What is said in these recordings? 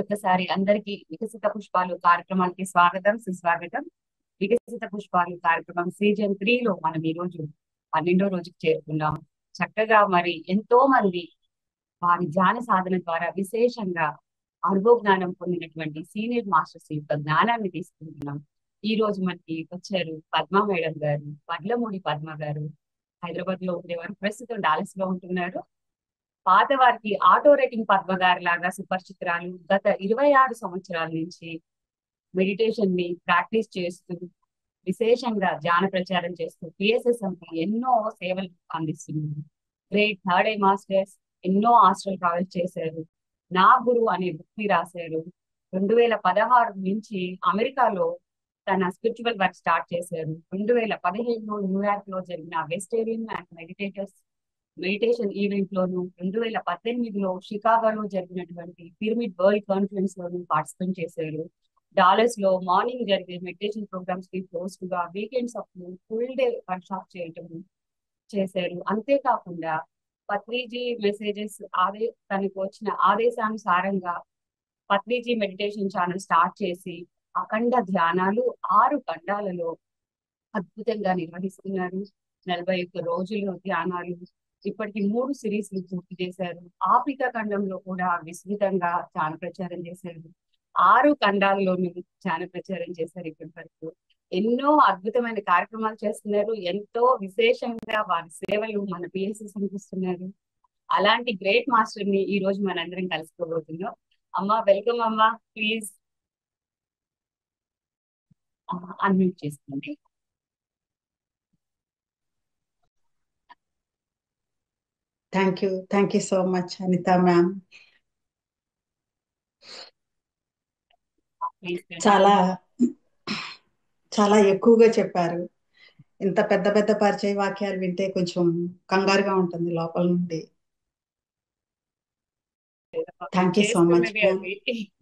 ఒకసారి అందరికీ వికసిత పుష్పాలు కార్యక్రమానికి స్వాగతం సుస్వాగతం. వికసిత పుష్పాలు కార్యక్రమం సీజన్ 3 లో మనం ఈ రోజు 12వ రోజుకి చేరుకున్నాం. చక్కగా మరి ఎంతో మంది వారి ధ్యాన సాధన ద్వారా విశేషంగా అనుభవ జ్ఞానం పొందినటువంటి సీనియర్ మాస్టర్స్ యొక్క జ్ఞానాన్ని తీసుకుంటున్నాం. ఈ రోజు మనకి వచ్చారు పద్మ మేడం గారు, వడ్లమూడి పద్మ గారు. హైదరాబాద్ లో ఉండేవారు, ప్రస్తుతం డాలస్ లో ఉంటున్నారు. పాత వారికి ఆటో రేటింగ్ పద్మ గారి లాగా సుపరిచితురాలు. గత 26 సంవత్సరాల నుంచి మెడిటేషన్ ని ప్రాక్టీస్ చేస్తూ విశేషంగా ధ్యాన ప్రచారం చేస్తూ పిఎస్ఎస్ఎం కి ఎన్నో సేవలు అందిస్తున్నారు. గ్రేట్ థర్డ్ ఐ మాస్టర్స్, ఎన్నో హాస్టల్ ట్రావెల్ చేశారు. నా గురు అనే బుక్ ని రాశారు. 2016 నుంచి అమెరికాలో తన స్పిరిచువల్ వర్క్ స్టార్ట్ చేశారు. 2017లో న్యూయార్క్ లో జరిగిన వెజిటేరియన్ అండ్ మెడిటేషన్ ఈవెంట్ లోను, 2018లో షికాగోలో జరిగినటువంటి పిరమిడ్ వరల్డ్ కాన్ఫరెన్స్ లోను పార్టిసిపేట్ చేశారు. డాలస్ లో మార్నింగ్ జరిగే మెడిటేషన్ ప్రోగ్రామ్స్ కి హోస్ట్ గా, వీకెండ్స్ అప్పుడు ఫుల్ డే వర్క్ షాప్ చేశారు. అంతేకాకుండా పత్రిజీ మెసేజెస్ తనకు వచ్చిన ఆదేశానుసారంగా పత్రిజీ మెడిటేషన్ ఛానల్ స్టార్ట్ చేసి అఖండ ధ్యానాలు 6 ఖండాలలో అద్భుతంగా నిర్వహిస్తున్నారు. 41 రోజులు ధ్యానాలు ఇప్పటికి 3 సిరీస్ పూర్తి చేశారు. ఆఫ్రికా ఖండంలో కూడా విస్తృతంగా ధ్యాన ప్రచారం చేశారు. 6 ఖండాల్లోనూ ధ్యాన ప్రచారం చేశారు. ఇప్పటి వరకు ఎన్నో అద్భుతమైన కార్యక్రమాలు చేస్తున్నారు. ఎంతో విశేషంగా వారి సేవలు మన పిఎస్ఎస్ అనిపిస్తున్నారు. అలాంటి గ్రేట్ మాస్టర్ ని ఈ రోజు మనందరం కలుసుకోబోతున్నాం. అమ్మా, వెల్కమ్ అమ్మా. ప్లీజ్ అన్మ్యూట్ చేసుకోండి. Thank you so much Anitha ma'am. చాలా చాలా ఎక్కువగా చెప్పారు. ఇంత పెద్ద పెద్ద పరిచయ వాక్యాలు వింటే కొంచెం కంగారుగా ఉంటుంది లోపల నుండి. Thank you so much.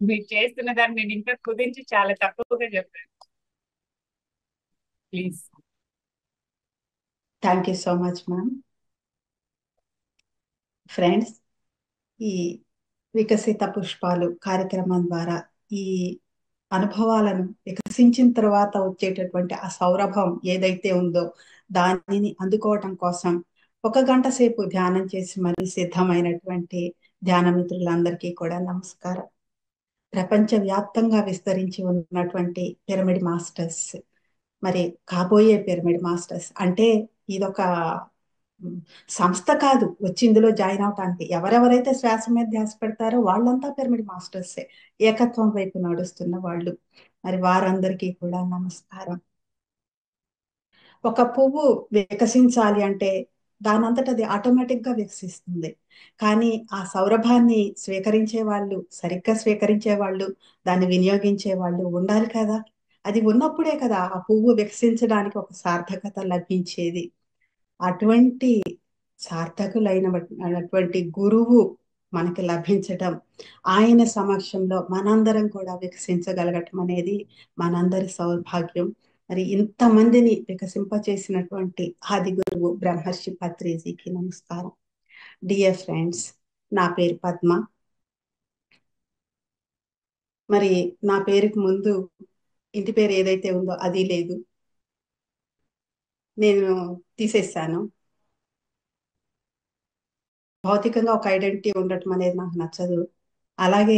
మీరు చేస్తున్న దాన్ని నేను ఇంకా కుదించి చాలా తక్కువగా చెప్పాను. Please. Thank you so much ma'am. Friends, ఈ వికసిత పుష్పాలు కార్యక్రమం ద్వారా ఈ అనుభవాలను వికసించిన తర్వాత వచ్చేటటువంటి ఆ సౌరభం ఏదైతే ఉందో దానిని అందుకోవటం కోసం 1 గంట సేపు ధ్యానం చేసి మరి సిద్ధమైనటువంటి ధ్యాన మిత్రులందరికీ కూడా నమస్కారం. ప్రపంచవ్యాప్తంగా విస్తరించి ఉన్నటువంటి పిరమిడ్ మాస్టర్స్, మరి కాబోయే పిరమిడ్ మాస్టర్స్ అంటే ఇదొక సంస్థ కాదు వచ్చి ఇందులో జాయిన్ అవటానికి. ఎవరెవరైతే శ్వాస మీద ధ్యాస పెడతారో వాళ్ళంతా పిరమిడ్ మాస్టర్సే, ఏకత్వం వైపు నడుస్తున్న వాళ్ళు. మరి వారందరికీ కూడా నమస్కారం. ఒక పువ్వు వికసించాలి అంటే దానంతట అది ఆటోమేటిక్ గా వికసిస్తుంది. కానీ ఆ సౌరభాన్ని స్వీకరించే వాళ్ళు, సరిగ్గా స్వీకరించే వాళ్ళు, దాన్ని వినియోగించే వాళ్ళు ఉండాలి కదా. అది ఉన్నప్పుడే కదా ఆ పువ్వు వికసించడానికి ఒక సార్థకత లభించేది. అటువంటి సార్థకులైనటువంటి గురువు మనకి లభించటం, ఆయన సమక్షంలో మనందరం కూడా వికసించగలగటం అనేది మనందరి సౌభాగ్యం. మరి ఇంతమందిని వికసింపచేసినటువంటి ఆది గురువు బ్రహ్మర్షి పత్రిజీకి నమస్కారం. డియర్ ఫ్రెండ్స్, నా పేరు పద్మ. మరి నా పేరుకి ముందు ఇంటి పేరు ఏదైతే ఉందో అది లేదు, నేను తీసేసాను. భౌతికంగా ఒక ఐడెంటిటీ ఉండటం అనేది నాకు నచ్చదు. అలాగే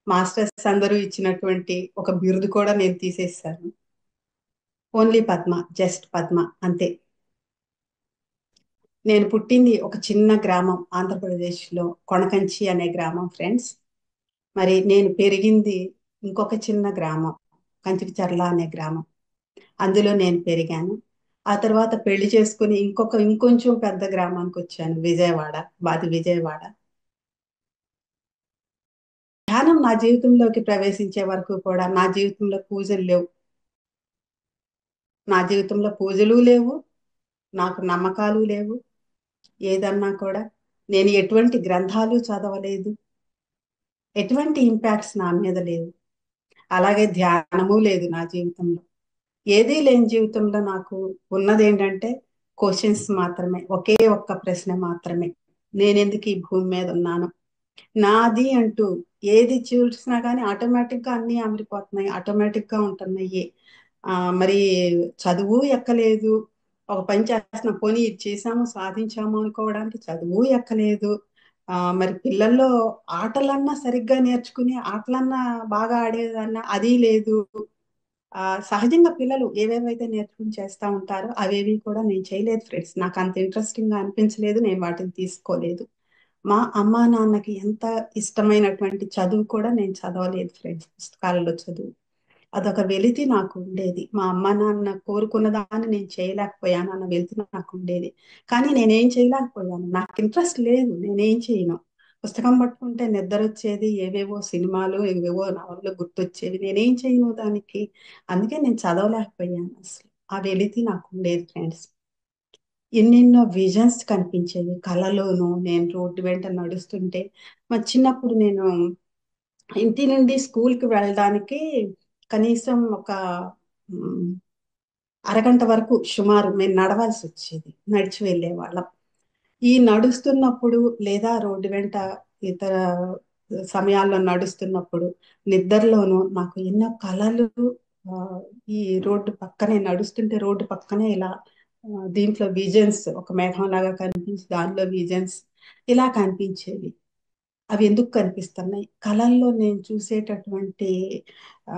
మాస్టర్స్ అందరూ ఇచ్చినటువంటి ఒక బిరుదు కూడా నేను తీసేసాను. ఓన్లీ పద్మ, జస్ట్ పద్మ అంతే. నేను పుట్టింది ఒక చిన్న గ్రామం, ఆంధ్రప్రదేశ్లో కొణకంచి అనే గ్రామం ఫ్రెండ్స్. మరి నేను పెరిగింది ఇంకొక చిన్న గ్రామం, కంచికిచర్ల అనే గ్రామం. అందులో నేను పెరిగాను. ఆ తర్వాత పెళ్లి చేసుకుని ఇంకొంచెం పెద్ద గ్రామానికి వచ్చాను, విజయవాడ. మాది విజయవాడ. ధ్యానం నా జీవితంలోకి ప్రవేశించే వరకు కూడా నా జీవితంలో పూజలు లేవు, నా జీవితంలో పూజలు లేవు, నాకు నమ్మకాలు లేవు. ఏదన్నా కూడా నేను ఎటువంటి గ్రంథాలు చదవలేదు, ఎటువంటి ఇంపాక్ట్స్ నా మీద లేవు. అలాగే ధ్యానము లేదు నా జీవితంలో. ఏదీ లేని జీవితంలో నాకు ఉన్నది ఏంటంటే క్వశ్చన్స్ మాత్రమే. ఒకే ఒక్క ప్రశ్న మాత్రమే, నేనెందుకు ఈ భూమి మీద ఉన్నాను, నాది అంటూ ఏది చూసినా కానీ ఆటోమేటిక్ గా అన్ని అమరిపోతున్నాయి, ఆటోమేటిక్ గా ఉంటున్నాయి. మరి చదువు ఎక్కలేదు. ఒక పని చేస్తున్నాం, పోనీ ఇది చేసాము సాధించాము అనుకోవడానికి చదువు ఎక్కలేదు. మరి పిల్లల్లో ఆటలన్నా సరిగ్గా నేర్చుకుని ఆటలన్నా బాగా ఆడేదన్నా అది లేదు. సహజంగా పిల్లలు ఏవేవైతే నేర్చుకుని చేస్తా ఉంటారో అవేవి కూడా నేను చేయలేదు ఫ్రెండ్స్. నాకు అంత ఇంట్రెస్టింగ్ గా అనిపించలేదు, నేను వాటిని తీసుకోలేదు. మా అమ్మా నాన్నకి ఎంత ఇష్టమైనటువంటి చదువు కూడా నేను చదవలేదు ఫ్రెండ్స్, పుస్తకాలలో చదువు. అదొక వెలితి నాకు ఉండేది. మా అమ్మ నాన్న కోరుకున్న దాన్ని నేను చేయలేకపోయాను అన్న వెలితి నాకు ఉండేది. కానీ నేనేం చేయలేకపోయాను, నాకు ఇంట్రెస్ట్ లేదు, నేనేం చేయను. పుస్తకం పట్టుకుంటే నిద్ర వచ్చేది, ఏవేవో సినిమాలు ఏవేవో నవలు గుర్తొచ్చేవి, నేనేం చేయను దానికి. అందుకే నేను చదవలేకపోయాను అసలు. ఆ వెలితి నాకు ఉండేది ఫ్రెండ్స్. ఎన్నెన్నో విజన్స్ కనిపించేవి కళలోను. నేను రోడ్డు వెంట నడుస్తుంటే, మా చిన్నప్పుడు నేను ఇంటి నుండి స్కూల్ కి వెళ్ళడానికి కనీసం ఒక మ్, అరగంట వరకు సుమారు మేము నడవాల్సి వచ్చేది, నడిచి వెళ్ళే వాళ్ళం. ఈ నడుస్తున్నప్పుడు లేదా రోడ్డు వెంట ఇతర సమయాల్లో నడుస్తున్నప్పుడు నిద్రలోనూ నాకు ఎన్నో కళలు, ఆ, ఈ రోడ్డు పక్కనే నడుస్తుంటే రోడ్డు పక్కనే ఇలా దీంట్లో విజన్స్ ఒక మేఘం లాగా కనిపించి దానిలో విజన్స్ ఇలా కనిపించేవి. అవి ఎందుకు కనిపిస్తున్నాయి, కళల్లో నేను చూసేటటువంటి ఆ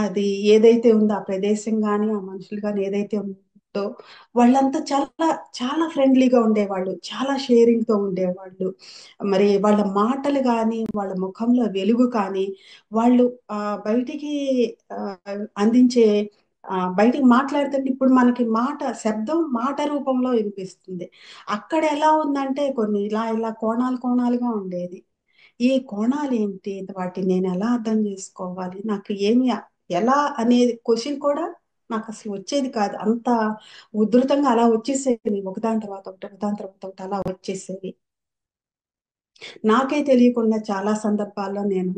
అది ఏదైతే ఉందో ఆ ప్రదేశం కానీ ఆ మనుషులు కానీ ఏదైతే ఉందో వాళ్ళంతా చాలా చాలా ఫ్రెండ్లీగా ఉండేవాళ్ళు, చాలా షేరింగ్ తో ఉండేవాళ్ళు. మరి వాళ్ళ మాటలు కానీ వాళ్ళ ముఖంలో వెలుగు కానీ వాళ్ళు ఆ బయటికి ఆ, అందించే బయటికి మాట్లాడుతుంటే ఇప్పుడు మనకి మాట శబ్దం మాట రూపంలో వినిపిస్తుంది. అక్కడ ఎలా ఉందంటే కొన్ని ఇలా ఇలా కోణాలు కోణాలుగా ఉండేది. ఈ కోణాలు ఏంటి, వాటిని నేను ఎలా అర్థం చేసుకోవాలి, నాకు ఏమి ఎలా అనేది క్వశ్చన్ కూడా నాకు అసలు వచ్చేది కాదు. అంత ఉధృతంగా అలా వచ్చేసేది, ఒకదాని తర్వాత ఒకటి ఒకదాని తర్వాత ఒకటి అలా వచ్చేసేది. నాకే తెలియకుండా చాలా సందర్భాల్లో నేను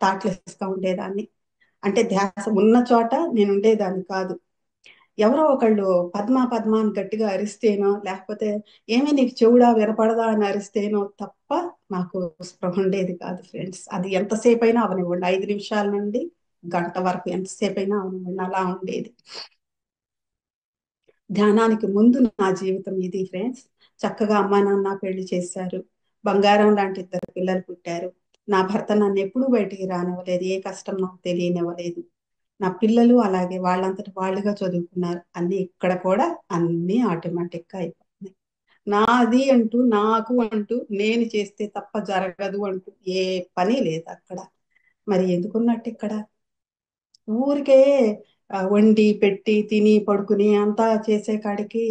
తాట్లేస్తా ఉండేదాన్ని. అంటే ధ్యాస ఉన్న చోట నేను ఉండేదాన్ని కాదు. ఎవరో ఒకళ్ళు పద్మ పద్మ అని గట్టిగా అరిస్తేనో లేకపోతే ఏమీ నీకు చెవుడా వినపడదా అని అరిస్తేనో తప్ప నాకు స్పృహ ఉండేది కాదు ఫ్రెండ్స్. అది ఎంతసేపు అయినా అవనివ్వండి, 5 నిమిషాల నుండి గంట వరకు ఎంతసేపు అయినా అవనివ్వండి, అలా ఉండేది. ధ్యానానికి ముందు నా జీవితం ఇది ఫ్రెండ్స్. చక్కగా అమ్మా నాన్న పెళ్లి చేశారు, బంగారం లాంటి 2 పిల్లలు పుట్టారు. నా భర్త నన్ను ఎప్పుడూ బయటికి రానివ్వలేదు, ఏ కష్టం నాకు తెలియనివ్వలేదు. నా పిల్లలు అలాగే వాళ్ళంతట వాళ్ళుగా చదువుకున్నారు. అన్ని ఇక్కడ కూడా అన్ని ఆటోమేటిక్ గా అయిపోతున్నాయి. నాది అంటూ నాకు అంటూ నేను చేస్తే తప్ప జరగదు అంటూ ఏ పని లేదు అక్కడ. మరి ఎందుకున్నట్టు ఇక్కడ ఊరికే వండి పెట్టి తిని పడుకుని అంతా చేసే కాడికి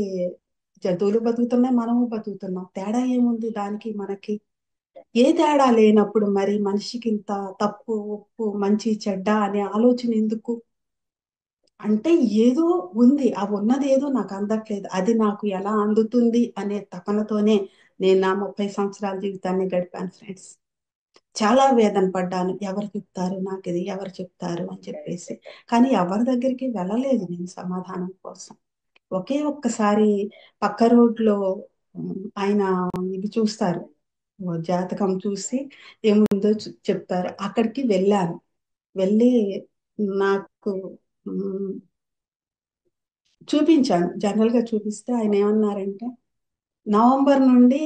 జంతువులు బతుకుతున్నాయి, మనము బతుకుతున్నాం. తేడా ఏముంది దానికి మనకి? ఏ తేడా లేనప్పుడు మరి మనిషికి ఇంత తప్పు ఒప్పు మంచి చెడ్డ అనే ఆలోచన ఎందుకు? అంటే ఏదో ఉంది, ఆ ఉన్నది ఏదో నాకు అందట్లేదు, అది నాకు ఎలా అందుతుంది అనే తపనతోనే నేను నా 30 సంవత్సరాల జీవితాన్ని గడిపాను ఫ్రెండ్స్. చాలా వేదన పడ్డాను, ఎవరు చెప్తారు నాకు ఇది, ఎవరు చెప్తారు అని చెప్పేసి. కానీ ఎవరి దగ్గరికి వెళ్ళలేదు నేను సమాధానం కోసం. ఒకే ఒక్కసారి పక్క రోడ్లో ఆయన ఇది చూస్తారు, జాతకం చూసి ఏముందో చెప్తారు, అక్కడికి వెళ్ళాను. వెళ్ళి నాకు ఉమ్, చూపించాను, జనరల్ గా చూపిస్తే ఆయన ఏమన్నారంటే నవంబర్ నుండి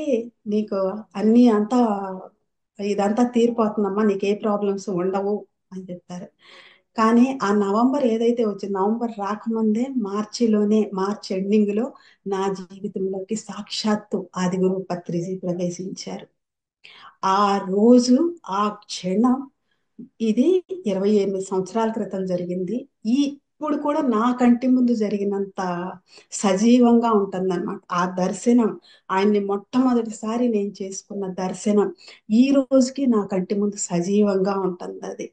నీకు అన్ని అంతా ఇదంతా తీరిపోతుందమ్మా, నీకు ఏ ప్రాబ్లమ్స్ ఉండవు అని చెప్తారు. కానీ ఆ నవంబర్ ఏదైతే వచ్చింది, నవంబర్ రాకముందే మార్చిలోనే, మార్చ్ ఎండింగ్ లో నా జీవితంలోకి సాక్షాత్తు ఆదిగురు పత్రిజీ ప్రవేశించారు. ఆ రోజు, ఆ క్షణం, ఇది 28 సంవత్సరాల క్రితం జరిగింది. ఇప్పుడు కూడా నా కంటి ముందు జరిగినంత సజీవంగా ఉంటుందన్నమాట ఆ దర్శనం. ఆయన్ని మొట్టమొదటిసారి నేను చేసుకున్న దర్శనం ఈ రోజుకి నా కంటి ముందు సజీవంగా ఉంటుంది. అది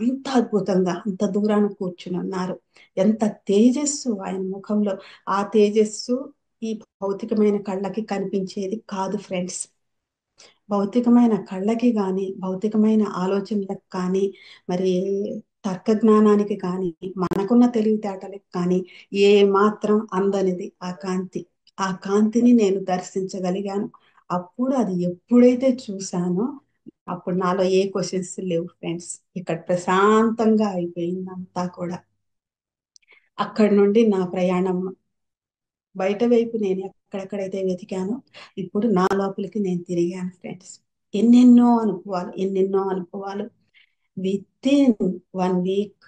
అంత అద్భుతంగా అంత దూరాన కూర్చుని ఉన్నారు. ఎంత తేజస్సు ఆయన ముఖంలో! ఆ తేజస్సు ఈ భౌతికమైన కళ్ళకి కనిపించేది కాదు ఫ్రెండ్స్. భౌతికమైన కళ్ళకి కానీ భౌతికమైన ఆలోచనలకు కానీ మరి తర్క జ్ఞానానికి కానీ మనకున్న తెలివితేటలకు కానీ ఏ మాత్రం అందనిది ఆ కాంతి. ఆ కాంతిని నేను దర్శించగలిగాను. అప్పుడు అది ఎప్పుడైతే చూశానో అప్పుడు నాలో ఏ క్వశ్చన్స్ లేవు ఫ్రెండ్స్. ఇక్కడ ప్రశాంతంగా అయిపోయింది అంతా కూడా. అక్కడి నుండి నా ప్రయాణం బయట వైపు నేను ఎక్కడెక్కడైతే వెతికానో ఇప్పుడు నా లోపలికి నేను తిరిగాను ఫ్రెండ్స్. ఎన్నెన్నో అనుభవాలు విత్ ఇన్ 1 వీక్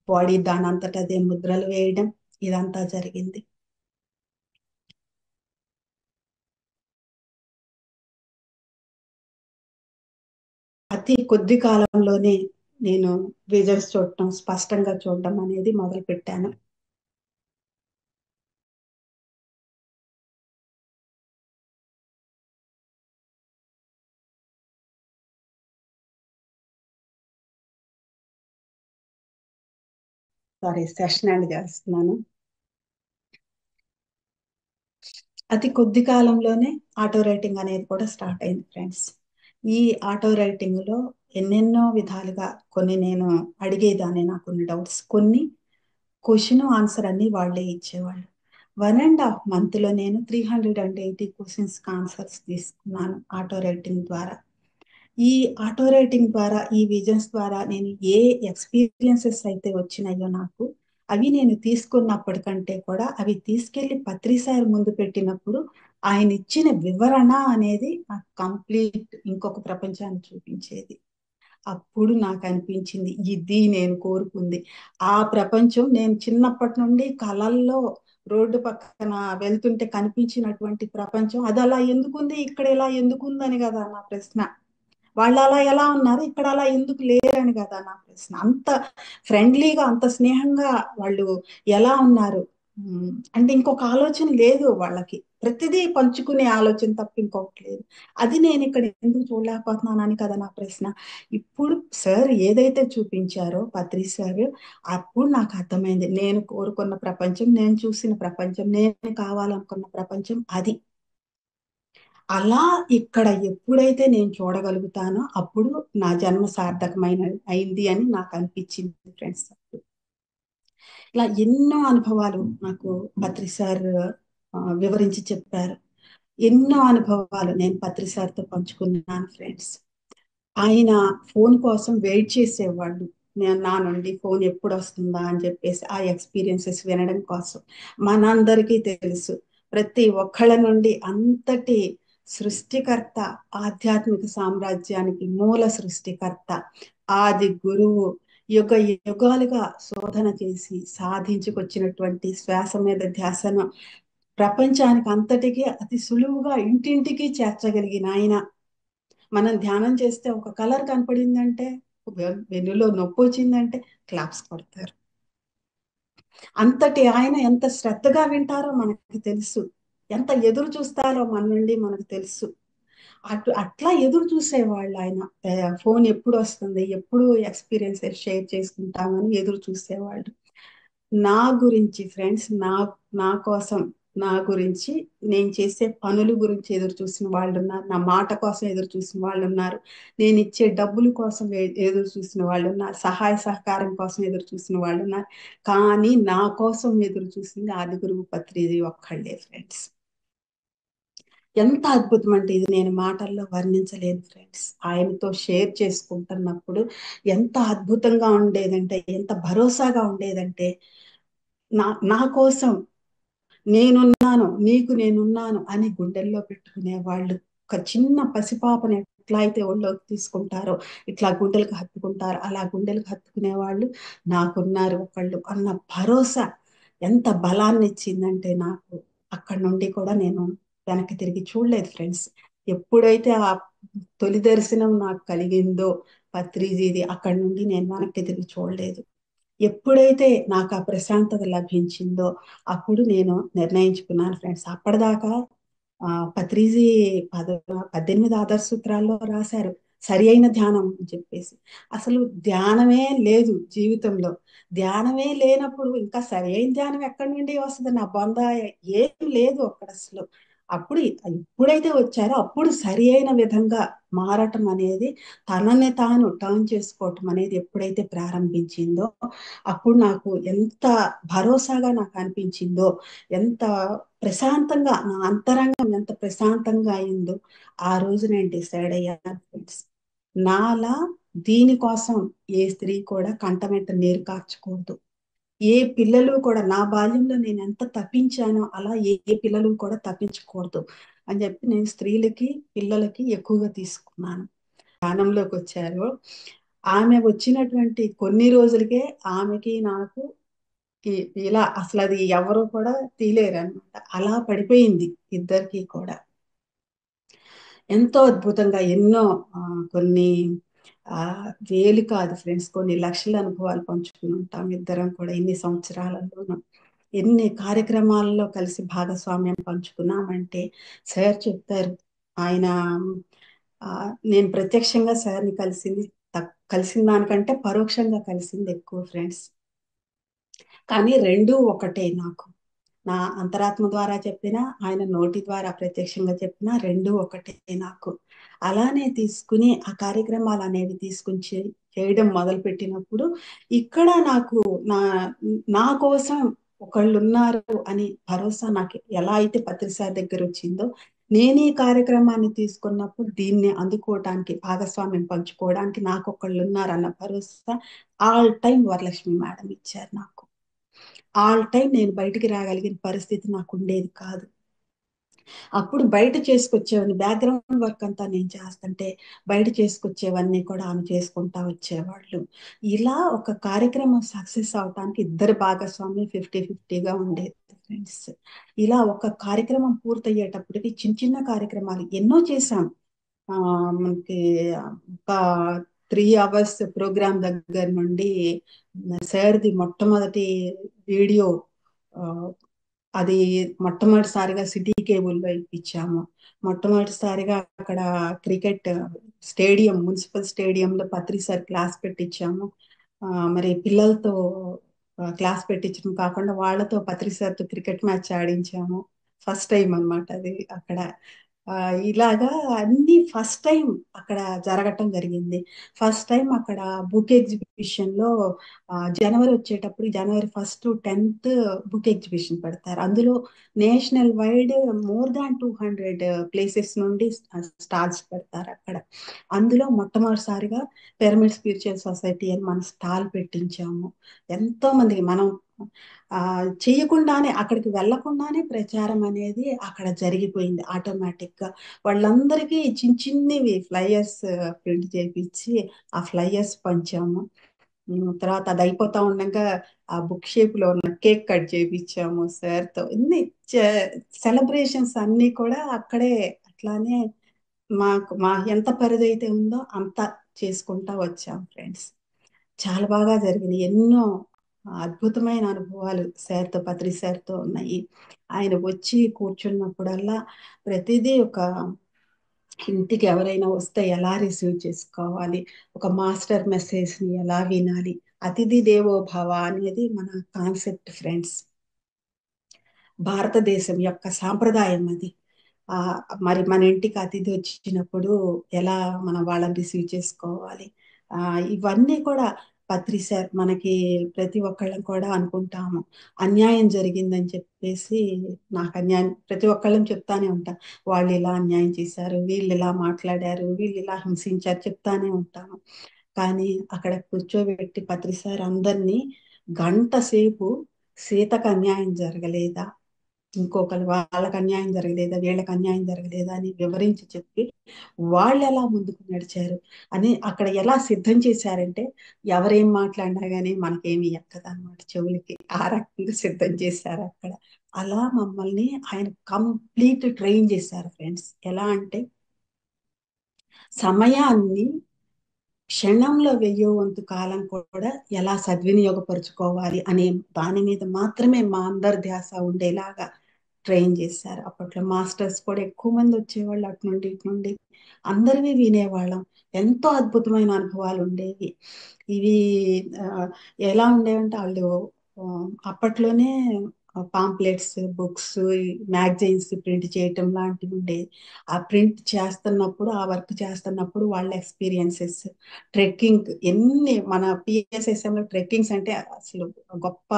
బాడీ దానంతట అదే ముద్రలు వేయడం ఇదంతా జరిగింది. అతి కొద్ది కాలంలోనే నేను విజన్స్ చూడటం, స్పష్టంగా చూడటం అనేది మొదలు పెట్టాను. సారీ, సెషన్ అండ్ చేస్తున్నాను. అతి కొద్ది కాలంలోనే ఆటో రైటింగ్ అనేది కూడా స్టార్ట్ అయింది ఫ్రెండ్స్. ఈ ఆటో రైటింగ్ లో ఎన్నెన్నో విధాలుగా కొన్ని నేను అడిగేదాన్ని, నాకున్న డౌట్స్ కొన్ని క్వశ్చన్ ఆన్సర్ అన్ని వాళ్ళే ఇచ్చేవాళ్ళు. 1.5 month లో నేను 380 క్వశ్చన్స్ ఆన్సర్స్ తీసుకున్నాను ఆటో రైటింగ్ ద్వారా. ఈ ఆటో రైటింగ్ ద్వారా, ఈ విజన్స్ ద్వారా నేను ఏ ఎక్స్పీరియన్సెస్ అయితే వచ్చినాయో నాకు, అవి నేను తీసుకున్నప్పటికంటే కూడా అవి తీసుకెళ్లి పత్రి సార్ ముందు పెట్టినప్పుడు ఆయన ఇచ్చిన వివరణ అనేది నాకు కంప్లీట్ ఇంకొక ప్రపంచాన్ని చూపించేది. అప్పుడు నాకు అనిపించింది ఇది నేను కోరుకుంది. ఆ ప్రపంచం నేను చిన్నప్పటి నుండి కలల్లో రోడ్డు పక్కన వెళ్తుంటే కనిపించినటువంటి ప్రపంచం అది అలా ఎందుకుంది, ఇక్కడ ఇలా ఎందుకుందని కదా నా ప్రశ్న. వాళ్ళు అలా ఎలా ఉన్నారు, ఇక్కడ అలా ఎందుకు లేరని కదా నా ప్రశ్న. అంత ఫ్రెండ్లీగా, అంత స్నేహంగా వాళ్ళు ఎలా ఉన్నారు అంటే ఇంకొక ఆలోచన లేదు వాళ్ళకి. ప్రతిదీ పంచుకునే ఆలోచన తప్ప ఇంకొకటి లేదు. అది నేను ఇక్కడ ఎందుకు చూడలేకపోతున్నానని కదా నా ప్రశ్న. ఇప్పుడు సార్ ఏదైతే చూపించారో పత్రి సార్, అప్పుడు నాకు అర్థమైంది నేను కోరుకున్న ప్రపంచం, నేను చూసిన ప్రపంచం, నేను కావాలనుకున్న ప్రపంచం అది. అలా ఇక్కడ ఎప్పుడైతే నేను చూడగలుగుతానో అప్పుడు నా జన్మ సార్థకమైన అయింది అని నాకు అనిపించింది ఫ్రెండ్స్. ఇలా ఎన్నో అనుభవాలు నాకు పత్రి సార్ వివరించి చెప్పారు. ఎన్నో అనుభవాలు నేను పత్రి సార్తో పంచుకున్నాను ఫ్రెండ్స్. ఆయన ఫోన్ కోసం వెయిట్ చేసేవాళ్ళు. నేను నా నుండి ఫోన్ ఎప్పుడు వస్తుందా అని చెప్పేసి ఆ ఎక్స్పీరియన్సెస్ వినడం కోసం. మనందరికీ తెలుసు ప్రతి ఒక్కళ్ళ నుండి అంతటి సృష్టికర్త, ఆధ్యాత్మిక సామ్రాజ్యానికి మూల సృష్టికర్త, ఆది గురువు, యుగ యుగాలుగా శోధన చేసి సాధించుకొచ్చినటువంటి శ్వాస మీద ధ్యాసను ప్రపంచానికి అంతటికీ అతి సులువుగా ఇంటింటికి చేర్చగలిగిన ఆయన. మనం ధ్యానం చేస్తే ఒక కలర్ కనపడిందంటే, వెన్నులో నొప్పి వచ్చిందంటే క్లాప్స్ కొడతారు. అంతటి ఆయన ఎంత శ్రద్ధగా వింటారో మనకి తెలుసు, ఎంత ఎదురు చూస్తారో మన నుండి మనకు తెలుసు. అట్లా ఎదురు చూసేవాళ్ళు ఆయన. ఫోన్ ఎప్పుడు వస్తుంది, ఎప్పుడు ఎక్స్పీరియన్స్ షేర్ చేసుకుంటామని ఎదురు చూసేవాళ్ళు. నా గురించి ఫ్రెండ్స్, నా కోసం, నా గురించి, నేను చేసే పనుల గురించి ఎదురు చూసిన వాళ్ళు ఉన్నారు, నా మాట కోసం ఎదురు చూసిన వాళ్ళు ఉన్నారు, నేను ఇచ్చే డబ్బుల కోసం ఎదురు చూసిన వాళ్ళు ఉన్నారు, సహాయ సహకారం కోసం ఎదురు చూసిన వాళ్ళు ఉన్నారు. కానీ నా కోసం ఎదురు చూసింది ఆది గురువు పత్రిజీ ఒక్కళ్ళే ఫ్రెండ్స్. ఎంత అద్భుతం అంటే ఇది నేను మాటల్లో వర్ణించలేను ఫ్రెండ్స్. ఆయనతో షేర్ చేసుకుంటున్నప్పుడు ఎంత అద్భుతంగా ఉండేదంటే, ఎంత భరోసాగా ఉండేదంటే, నా కోసం నేనున్నాను, నీకు నేనున్నాను అని గుండెల్లో పెట్టుకునేవాళ్ళు. ఒక చిన్న పసిపాపని ఎట్లా అయితే ఒళ్ళోకి తీసుకుంటారో, ఇట్లా గుండెలకు హత్తుకుంటారో, అలా గుండెలకు హత్తుకునేవాళ్ళు నాకున్నారు ఒకళ్ళు అన్న భరోసా ఎంత బలాన్ని ఇచ్చిందంటే నాకు. అక్కడి నుండి కూడా నేను వెనక్కి తిరిగి చూడలేదు ఫ్రెండ్స్. ఎప్పుడైతే ఆ తొలి దర్శనం నాకు కలిగిందో పత్రిజీది, అక్కడి నుండి నేను వెనక్కి తిరిగి చూడలేదు. ఎప్పుడైతే నాకు ఆ ప్రశాంతత లభించిందో అప్పుడు నేను నిర్ణయించుకున్నాను ఫ్రెండ్స్. అప్పటిదాకా పత్రిజీ 18 ఆదర్శ సూత్రాల్లో రాశారు సరి అయిన ధ్యానం అని చెప్పేసి. అసలు ధ్యానమే లేదు జీవితంలో. ధ్యానమే లేనప్పుడు ఇంకా సరి అయిన ధ్యానం ఎక్కడి నుండి వస్తుంది? నా బొంద ఏం లేదు అక్కడ అసలు. అప్పుడు ఎప్పుడైతే వచ్చారో అప్పుడు సరి అయిన విధంగా మారటం అనేది, తనని తాను టర్న్ చేసుకోవటం అనేది ఎప్పుడైతే ప్రారంభించిందో అప్పుడు నాకు ఎంత భరోసాగా నాకు అనిపించిందో, ఎంత ప్రశాంతంగా నా అంతరంగం ఎంత ప్రశాంతంగా అయిందో ఆ రోజు నేను డిసైడ్ అయ్యాను ఫ్రెండ్స్. నాలా దీనికోసం ఏ స్త్రీ కూడా కంటమెట్ట నీరు కార్చకూడదు. ఏ పిల్లలు కూడా నా బాల్యంలో నేను ఎంత తప్పించానో అలా ఏ పిల్లలు కూడా తప్పించకూడదు అని చెప్పి నేను స్త్రీలకి పిల్లలకి ఎక్కువగా తీసుకున్నాను. ధ్యానంలోకి వచ్చారు. ఆమె వచ్చినటువంటి కొన్ని రోజులకే ఆమెకి నాకు ఇలా అసలు అది ఎవరు కూడా తీలేరు అనమాట. అలా పడిపోయింది ఇద్దరికి కూడా. ఎంతో అద్భుతంగా ఎన్నో కొన్ని ఆ వేలు కాదు ఫ్రెండ్స్, కొన్ని లక్షల అనుభవాలు పంచుకుని ఉంటాం ఇద్దరం కూడా ఇన్ని సంవత్సరాలలోనూ. ఎన్ని కార్యక్రమాల్లో కలిసి భాగస్వామ్యం పంచుకున్నామంటే సార్ చెప్తారు. ఆయన నేను ప్రత్యక్షంగా సార్ని కలిసిన దానికంటే పరోక్షంగా కలిసింది ఎక్కువ ఫ్రెండ్స్. కానీ రెండూ ఒకటే నాకు. నా అంతరాత్మ ద్వారా చెప్పినా, ఆయన నోటి ద్వారా ప్రత్యక్షంగా చెప్పినా రెండూ ఒకటే నాకు. అలానే తీసుకుని ఆ కార్యక్రమాలు అనేవి తీసుకుని చేయడం మొదలుపెట్టినప్పుడు ఇక్కడ నాకు నా నా కోసం ఒకళ్ళు ఉన్నారు అని భరోసా నాకు ఎలా అయితే పత్రిసారి దగ్గర వచ్చిందో, నేను ఈ కార్యక్రమాన్ని తీసుకున్నప్పుడు దీన్ని అందుకోవడానికి భాగస్వామ్యం పంచుకోవడానికి నాకు ఒకళ్ళు ఉన్నారన్న భరోసా ఆల్ టైం వరలక్ష్మి మేడం ఇచ్చారు నాకు. ఆల్ టైం నేను బయటికి రాగలిగిన పరిస్థితి నాకు ఉండేది కాదు. అప్పుడు బయట చేసుకొచ్చేవన్నీ బ్యాక్గ్రౌండ్ వర్క్ అంతా నేను చేస్తుంటే బయట చేసుకొచ్చేవన్నీ కూడా ఆమె చేసుకుంటా వచ్చేవాళ్ళు. ఇలా ఒక కార్యక్రమం సక్సెస్ అవటానికి ఇద్దరు భాగస్వామ్యం 50-50గా ఉండేది ఫ్రెండ్స్. ఇలా ఒక కార్యక్రమం పూర్తయ్యేటప్పటికి చిన్న చిన్న కార్యక్రమాలు ఎన్నో చేశాం. మనకి ఒక 3 hours ప్రోగ్రామ్ దగ్గర నుండి సార్ది మొట్టమొదటి వీడియో అది మొట్టమొదటిసారిగా సిటీ కేబుల్లో ఇప్పించాము. మొట్టమొదటిసారిగా అక్కడ క్రికెట్ స్టేడియం, మున్సిపల్ స్టేడియంలో పత్రి సార్ క్లాస్ పెట్టించాము. మరి పిల్లలతో క్లాస్ పెట్టించడం కాకుండా వాళ్ళతో పత్రి సార్తో క్రికెట్ మ్యాచ్ ఆడించాము. ఫస్ట్ టైం అనమాట అది అక్కడ. ఇలాగా అన్ని ఫస్ట్ టైం అక్కడ జరగటం జరిగింది. ఫస్ట్ టైం అక్కడ బుక్ ఎగ్జిబిషన్ లో జనవరి వచ్చేటప్పుడు జనవరి 1st to 10th book exhibition పెడతారు. అందులో national wide more than 200 places నుండి స్టాల్స్ పెడతారు అక్కడ. అందులో మొట్టమొదటిసారిగా పిరమిడ్ స్పిరిచువల్ సొసైటీ అని మనం స్టాల్ పెట్టించాము. ఎంతో మందికి మనం చేయకుండానే, అక్కడికి వెళ్లకుండానే ప్రచారం అనేది అక్కడ జరిగిపోయింది ఆటోమేటిక్ గా. వాళ్ళందరికీ చిన్న చిన్నవి ఫ్లైయర్స్ ప్రింట్ చేయించి ఆ ఫ్లైయర్స్ పంచాము. తర్వాత అది అయిపోతా ఉండగా ఆ బుక్ షేప్ లో ఉన్న కేక్ కట్ చేయించాము సార్ తో. ఇన్ని సెలబ్రేషన్స్ అన్ని కూడా అక్కడే అట్లానే మా ఎంత పరిధి అయితే ఉందో అంత చేసుకుంటా వచ్చాం ఫ్రెండ్స్. చాలా బాగా జరిగింది. ఎన్నో అద్భుతమైన అనుభవాలు సార్తో, పత్రి సార్తో ఉన్నాయి. ఆయన వచ్చి కూర్చున్నప్పుడల్లా ప్రతిదీ ఒక ఇంటికి ఎవరైనా వస్తే ఎలా రిసీవ్ చేసుకోవాలి, ఒక మాస్టర్ మెసేజ్ ని ఎలా వినాలి, అతిథి దేవో భవ అనేది మన కాన్సెప్ట్ ఫ్రెండ్స్. భారతదేశం యొక్క సాంప్రదాయం అది. మరి మన ఇంటికి అతిథి వచ్చినప్పుడు ఎలా మనం వాళ్ళని రిసీవ్ చేసుకోవాలి, ఇవన్నీ కూడా పత్రి సార్ మనకి ప్రతి ఒక్కళ్ళం కూడా అనుకుంటాము. అన్యాయం జరిగిందని చెప్పేసి నాకు అన్యాయం ప్రతి ఒక్కళ్ళం చెప్తానే ఉంటాం. వాళ్ళు ఇలా అన్యాయం చేశారు, వీళ్ళు ఇలా మాట్లాడారు, వీళ్ళు ఇలా హింసించారు చెప్తానే ఉంటాము. కానీ అక్కడ కూర్చోబెట్టి పత్రి సార్ అందరినీ గంట సేపు సీతకు అన్యాయం జరగలేదా, ఇంకొకరు వాళ్ళకి అన్యాయం జరగలేదా, వీళ్ళకి అన్యాయం జరగలేదా అని వివరించి చెప్పి వాళ్ళు ఎలా ముందుకు నడిచారు అని అక్కడ ఎలా సిద్ధం చేశారంటే ఎవరేం మాట్లాడినా కానీ మనకేమి ఎక్కదన్నమాట చెవులకి. ఆ రకంగా సిద్ధం చేశారు అక్కడ. అలా మమ్మల్ని ఆయన కంప్లీట్ ట్రైన్ చేశారు ఫ్రెండ్స్. ఎలా అంటే సమయాన్ని క్షణంలో 1000 వంతు కాలం కూడా ఎలా సద్వినియోగపరుచుకోవాలి అనే దాని మీద మాత్రమే మా అందరి ధ్యాస ఉండేలాగా ట్రైన్ చేశారు. అప్పట్లో మాస్టర్స్ కూడా ఎక్కువ మంది వచ్చేవాళ్ళు అటు నుండి ఇటు నుండి. అందరివి వినేవాళ్ళం. ఎంతో అద్భుతమైన అనుభవాలు ఉండేవి. ఇవి ఎలా ఉండేవంటే వాళ్ళు అప్పట్లోనే పాంప్లెట్స్, బుక్స్, మ్యాగజైన్స్ ప్రింట్ చేయటం లాంటివి ఉండేది. ఆ ప్రింట్ చేస్తున్నప్పుడు, ఆ వర్క్ చేస్తున్నప్పుడు వాళ్ళ ఎక్స్పీరియన్సెస్, ట్రెక్కింగ్, ఎన్ని మన పిఎస్ఎస్ఎంలో ట్రెక్కింగ్స్ అంటే అసలు గొప్ప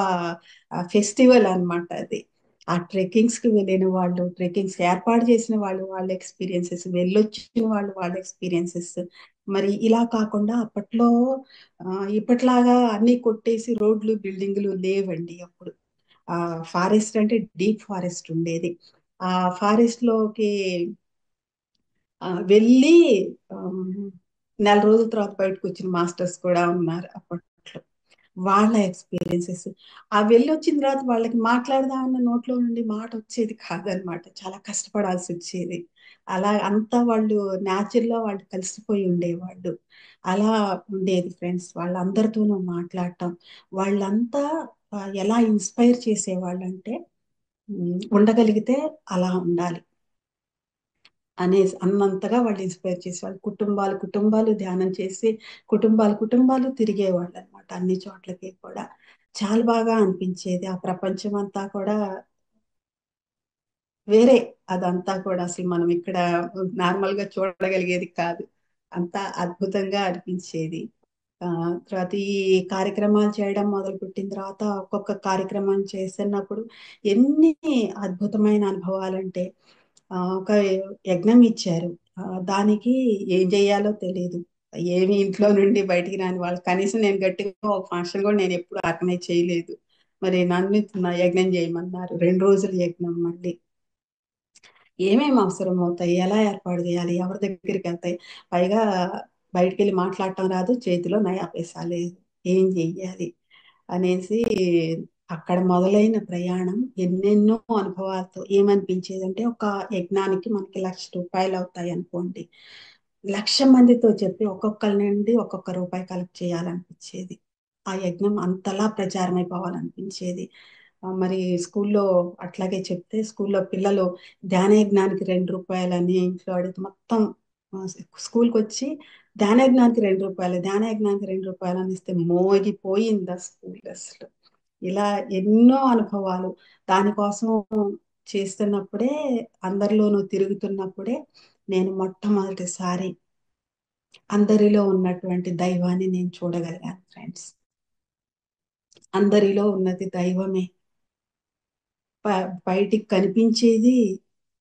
ఫెస్టివల్ అన్నమాట అది. ఆ ట్రెక్కింగ్స్ కి వెళ్ళిన వాళ్ళు, ట్రెక్కింగ్స్ ఏర్పాటు చేసిన వాళ్ళు, వాళ్ళ ఎక్స్పీరియన్సెస్, వెళ్ళొచ్చిన వాళ్ళు, వాళ్ళ ఎక్స్పీరియన్సెస్. మరి ఇలా కాకుండా అప్పట్లో ఇప్పట్లాగా అన్ని కొట్టేసి రోడ్లు, బిల్డింగ్లు లేవండి అప్పుడు. ఆ ఫారెస్ట్ అంటే డీప్ ఫారెస్ట్ ఉండేది. ఆ ఫారెస్ట్ లోకి వెళ్ళి నెల రోజుల తర్వాత బయటకు వచ్చిన మాస్టర్స్ కూడా ఉన్నారు అప్పట్లో. వాళ్ళ ఎక్స్పీరియన్సెస్, ఆ వెళ్ళి వచ్చిన తర్వాత వాళ్ళకి మాట్లాడదామన్న నోట్లో నుండి మాట వచ్చేది కాదనమాట. చాలా కష్టపడాల్సి వచ్చేది. అలా అంతా వాళ్ళు నేచర్ లో వాళ్ళు కలిసిపోయి ఉండేవాళ్ళు. అలా ఉండేది ఫ్రెండ్స్. వాళ్ళందరితోనూ మాట్లాడటం, వాళ్ళంతా ఎలా ఇన్స్పైర్ చేసేవాళ్ళంటే ఉండగలిగితే అలా ఉండాలి అన్నంతగా వాళ్ళు ఇన్స్పైర్ చేసేవాళ్ళు. కుటుంబాలు కుటుంబాలు ధ్యానం చేసి, కుటుంబాలు తిరిగేవాళ్ళు అనమాట అన్ని చోట్లకి కూడా. చాలా బాగా అనిపించేది. ఆ ప్రపంచం అంతా కూడా వేరే. అదంతా కూడా అసలు మనం ఇక్కడ నార్మల్ గా చూడగలిగేది కాదు. అంతా అద్భుతంగా అనిపించేది. ఆ తర్వాత ఈ కార్యక్రమాలు చేయడం మొదలుపెట్టిన తర్వాత ఒక్కొక్క కార్యక్రమం చేస్తున్నప్పుడు ఎన్ని అద్భుతమైన అనుభవాలంటే, ఒక యజ్ఞం ఇచ్చారు. దానికి ఏం చేయాలో తెలియదు. ఏమి ఇంట్లో నుండి బయటికి రాని వాళ్ళు, కనీసం నేను గట్టిగా ఒక ఫంక్షన్ కూడా నేను ఎప్పుడు ఆర్గనైజ్ చేయలేదు. మరి నన్ను యజ్ఞం చేయమన్నారు. 2 రోజులు యజ్ఞం. మళ్ళీ ఏమేమి అవసరం అవుతాయి, ఎలా ఏర్పాటు చేయాలి, ఎవరి దగ్గరికి వెళ్తాయి, పైగా బయటికి వెళ్ళి మాట్లాడటం రాదు, చేతిలో నయా పైసా లేదు, ఏం చెయ్యాలి అనేసి అక్కడ మొదలైన ప్రయాణం ఎన్నెన్నో అనుభవాలతో. ఏమనిపించేదంటే, ఒక యజ్ఞానికి మనకి ₹1,00,000 అవుతాయి అనుకోండి. 1,00,000 మందితో చెప్పి ఒక్కొక్కరి నుండి ఒక్కొక్క రూపాయి కలెక్ట్ చేయాలనిపించేది. ఆ యజ్ఞం అంతలా ప్రచారం అయిపోవాలనిపించేది. మరి స్కూల్లో అట్లాగే చెప్తే, స్కూల్లో పిల్లలు ధ్యాన యజ్ఞానికి ₹2 అని ఇంట్లో అడిగితే మొత్తం స్కూల్కి వచ్చి ధ్యాన యజ్ఞానికి ₹2, ధ్యాన యజ్ఞానికి ₹2 అని ఇస్తే మోగిపోయింది ఆ స్కూల్ అసలు. ఇలా ఎన్నో అనుభవాలు. దానికోసం చేస్తున్నప్పుడే, అందరిలోనూ తిరుగుతున్నప్పుడే నేను మొట్టమొదటిసారి అందరిలో ఉన్నటువంటి దైవాన్ని నేను చూడగలిగాను ఫ్రెండ్స్. అందరిలో ఉన్నది దైవమే. బయటికి కనిపించేది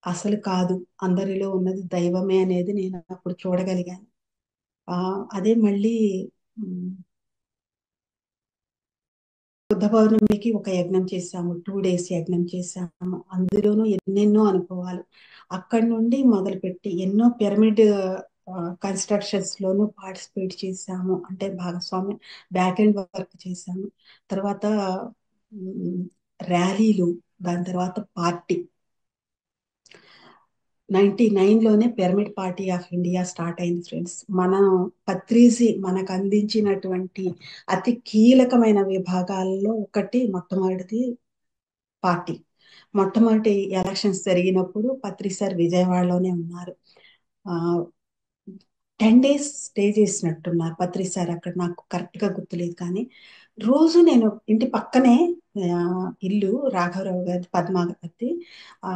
అసలు కాదు, అందరిలో ఉన్నది దైవమే అనేది నేను అప్పుడు చూడగలిగాను. అదే మళ్ళీ ఉమ్, బుద్ధ పౌర్ణమికి ఒక యజ్ఞం చేశాము. 2 days యజ్ఞం చేశాము. అందులోనూ ఎన్నెన్నో అనుభవాలు. అక్కడి నుండి మొదలుపెట్టి ఎన్నో పిరమిడ్ కన్స్ట్రక్షన్స్ లోనూ పార్టిసిపేట్ చేశాము. అంటే భాగస్వామ్యం, బ్యాక్ ఎండ్ వర్క్ చేశాము. తర్వాత ర్యాలీలు, దాని తర్వాత పార్టీ. 99లోనే Pyramid Party of India start అయింది ఫ్రెండ్స్. మనం పత్రిజీ మనకు అందించినటువంటి అతి కీలకమైన విభాగాల్లో ఒకటి మొట్టమొదటిది పార్టీ. మొట్టమొదటి ఎలక్షన్స్ జరిగినప్పుడు పత్రి సార్ విజయవాడలోనే ఉన్నారు. ఆ 10 days స్టే చేసినట్టున్నారు పత్రి సార్ అక్కడ. నాకు కరెక్ట్ గా గుర్తులేదు, కానీ రోజు నేను ఇంటి పక్కనే ఇల్లు రాఘవరావు గారి, పద్మావతి. ఆ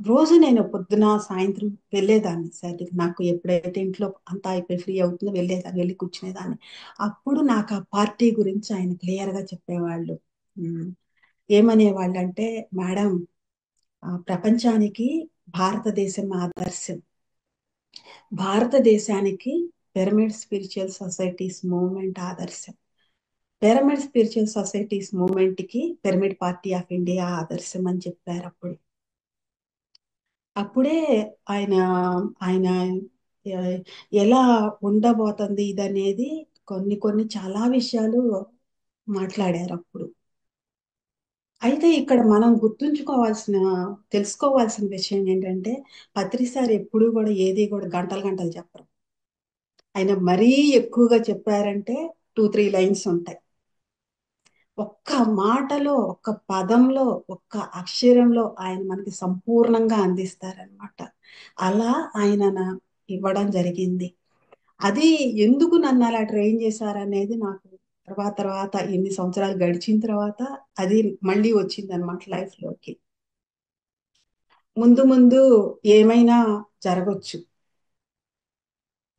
రోజు నేను పొద్దున సాయంత్రం వెళ్ళేదాన్ని సార్. నాకు ఎప్పుడైతే ఇంట్లో అంతా అయిపోయి ఫ్రీ అవుతుందో వెళ్ళేదాన్ని, వెళ్ళి కూర్చునేదాన్ని. అప్పుడు నాకు ఆ పార్టీ గురించి ఆయన క్లియర్ గా చెప్పేవాళ్ళు. ఏమనేవాళ్ళు అంటే, మేడం, ప్రపంచానికి భారతదేశం ఆదర్శం. భారతదేశానికి పిరమిడ్ స్పిరిచువల్ సొసైటీస్ మూవ్మెంట్ ఆదర్శం. పిరమిడ్ స్పిరిచువల్ సొసైటీస్ మూవ్మెంట్ కి పిరమిడ్ పార్టీ ఆఫ్ ఇండియా ఆదర్శం అని చెప్పారు అప్పుడు. అప్పుడే ఆయన ఆయన ఎలా ఉండబోతుంది ఇదనేది కొన్ని కొన్ని చాలా విషయాలు మాట్లాడారు అప్పుడు. అయితే ఇక్కడ మనం తెలుసుకోవాల్సిన విషయం ఏంటంటే, పత్రి సార్ ఎప్పుడూ కూడా ఏది కూడా గంటలు గంటలు చెప్పరు. ఆయన మరీ ఎక్కువగా చెప్పారంటే 2-3 లైన్స్ ఉంటాయి. ఒక్క మాటలో, ఒక్క పదంలో, ఒక్క అక్షరంలో ఆయన మనకి సంపూర్ణంగా అందిస్తారనమాట. అలా ఆయన ఇవ్వడం జరిగింది. అది ఎందుకు నన్ను అలా ట్రైన్ చేశారనేది నాకు తర్వాత తర్వాత ఎన్ని సంవత్సరాలు గడిచిన తర్వాత అది మళ్ళీ వచ్చింది అనమాట లైఫ్ లోకి. ముందు ముందు ఏమైనా జరగచ్చు,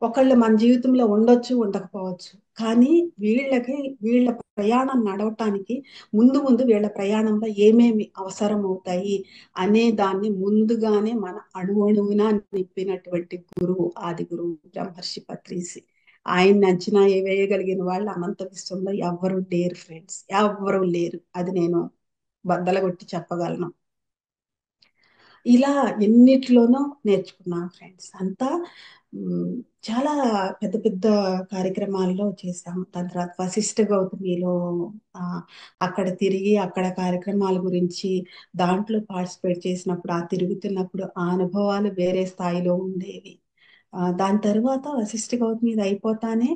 ఒకళ్ళు మన జీవితంలో ఉండొచ్చు ఉండకపోవచ్చు, కానీ వీళ్ళ ప్రయాణం నడవటానికి ముందు ముందు వీళ్ళ ప్రయాణంలో ఏమేమి అవసరం అవుతాయి అనే దాన్ని ముందుగానే మన అణువణువున నింపినటువంటి గురువు ఆది గురువు బ్రహ్మర్షి పత్రిసి. ఆయన్ని అంచనా వేయగలిగిన వాళ్ళు అనంత విశ్వంలో ఎవ్వరు లేరు ఫ్రెండ్స్, ఎవ్వరు లేరు. అది నేను బద్దలగొట్టి చెప్పగలను. ఇలా ఎన్నిట్లోనో నేర్చుకున్నాం ఫ్రెండ్స్. అంతా ఉమ్, చాలా పెద్ద పెద్ద కార్యక్రమాల్లో చేశాము. దాని తర్వాత వశిష్ఠ గౌతమిలో ఆ, అక్కడ తిరిగి అక్కడ కార్యక్రమాల గురించి దాంట్లో పార్టిసిపేట్ చేసినప్పుడు, ఆ తిరుగుతున్నప్పుడు ఆ అనుభవాలు వేరే స్థాయిలో ఉండేవి. దాని తర్వాత వశిష్ఠ గౌతమి ఇది అయిపోతానే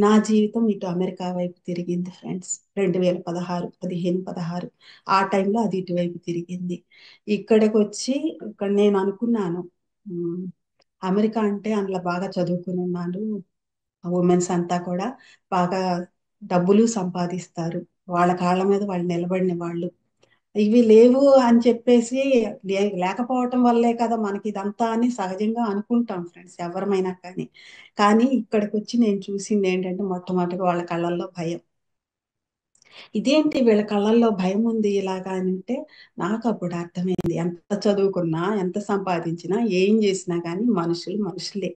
నా జీవితం ఇటు అమెరికా వైపు తిరిగింది ఫ్రెండ్స్. 2015 16 ఆ టైంలో అది ఇటువైపు తిరిగింది. ఇక్కడికి వచ్చి ఇక్కడ నేను అనుకున్నాను, ఉమ్, అమెరికా అంటే అందులో బాగా చదువుకుని ఉన్నాను, ఉమెన్స్ అంతా కూడా బాగా డబ్బులు సంపాదిస్తారు, వాళ్ళ కాళ్ళ మీద వాళ్ళు నిలబడిన వాళ్ళు. ఇవి లేవు అని చెప్పేసి లేకపోవటం వల్లే కదా మనకి ఇదంతా అని సహజంగా అనుకుంటాం ఫ్రెండ్స్, ఎవరమైనా కానీ. కానీ ఇక్కడికి వచ్చి నేను చూసింది ఏంటంటే మొట్టమొదటిగా వాళ్ళ కళ్ళల్లో భయం. ఇదేంటి వీళ్ళ కళ్ళల్లో భయం ఉంది ఇలాగా అని అంటే నాకు అప్పుడు అర్థమైంది, ఎంత చదువుకున్నా ఎంత సంపాదించినా ఏం చేసినా కానీ మనుషులు మనుషులే,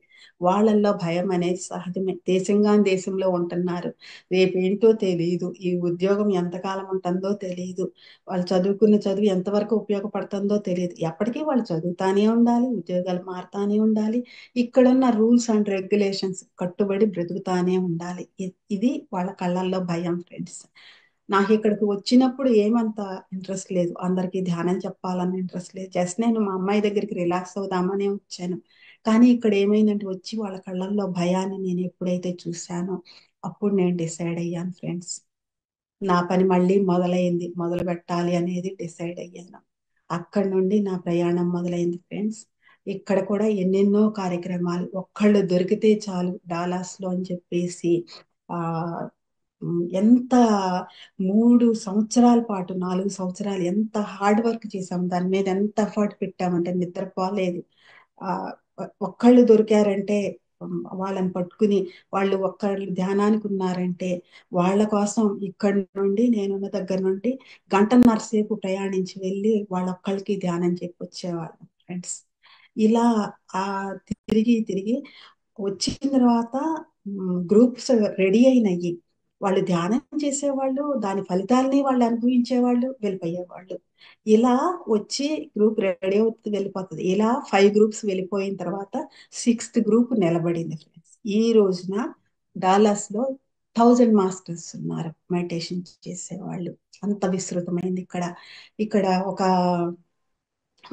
వాళ్ళల్లో భయం అనేది సహజమే. దేశంగా దేశంలో ఉంటున్నారు, రేపేంటో తెలియదు, ఈ ఉద్యోగం ఎంతకాలం ఉంటుందో తెలియదు, వాళ్ళు చదువుకున్న చదువు ఎంతవరకు ఉపయోగపడుతుందో తెలియదు, ఎప్పటికీ వాళ్ళు చదువుతానే ఉండాలి, ఉద్యోగాలు మారుతానే ఉండాలి, ఇక్కడున్న రూల్స్ అండ్ రెగ్యులేషన్స్ కట్టుబడి బ్రతుకుతానే ఉండాలి. ఇది వాళ్ళ కళ్ళల్లో భయం ఫ్రెండ్స్. నాకు ఇక్కడికి వచ్చినప్పుడు ఏమంత ఇంట్రెస్ట్ లేదు, అందరికీ ధ్యానం చెప్పాలని ఇంట్రెస్ట్ లేదు, జస్ట్ నేను మా అమ్మాయి దగ్గరికి రిలాక్స్ అవుదామనే వచ్చాను. కానీ ఇక్కడ ఏమైందంటే వచ్చి వాళ్ళ కళ్ళల్లో భయాన్ని నేను ఎప్పుడైతే చూశానో అప్పుడు నేను డిసైడ్ అయ్యాను ఫ్రెండ్స్, నా పని మళ్ళీ మొదలైంది, మొదలు పెట్టాలి అనేది డిసైడ్ అయ్యాను. అక్కడి నుండి నా ప్రయాణం మొదలైంది ఫ్రెండ్స్. ఇక్కడ కూడా ఎన్నెన్నో కార్యక్రమాలు, ఒక్కళ్ళు దొరికితే చాలు డాలాస్ లో అని చెప్పేసి ఆ ఎంత 3 సంవత్సరాల పాటు 4 సంవత్సరాలు ఎంత హార్డ్ వర్క్ చేసాం, దాని మీద ఎంత ఎఫర్ట్ పెట్టామంటే నిద్రపోలేదు. ఆ ఒక్కళ్ళు దొరికారంటే వాళ్ళని పట్టుకుని వాళ్ళు ఒక్కళ్ళు ధ్యానానికి ఉన్నారంటే వాళ్ళ కోసం ఇక్కడి నుండి నేనున్న దగ్గర నుండి 1.5 గంటల సేపు ప్రయాణించి వెళ్ళి వాళ్ళొక్కళ్ళకి ధ్యానం చెప్పి వచ్చేవాళ్ళం ఫ్రెండ్స్. ఇలా ఆ తిరిగి తిరిగి వచ్చిన తర్వాత గ్రూప్స్ రెడీ అయినాయి, వాళ్ళు ధ్యానం చేసేవాళ్ళు, దాని ఫలితాలని వాళ్ళు అనుభవించేవాళ్ళు, వెళ్ళిపోయేవాళ్ళు. ఇలా వచ్చి గ్రూప్ రెడీ అవుతుంది వెళ్ళిపోతుంది. ఇలా 5 గ్రూప్స్ వెళ్ళిపోయిన తర్వాత 6th గ్రూప్ నిలబడింది ఫ్రెండ్స్. ఈ రోజున డాలస్ లో 1000 మాస్టర్స్ ఉన్నారు మెడిటేషన్ చేసేవాళ్ళు. అంత విస్తృతమైంది ఇక్కడ. ఇక్కడ ఒక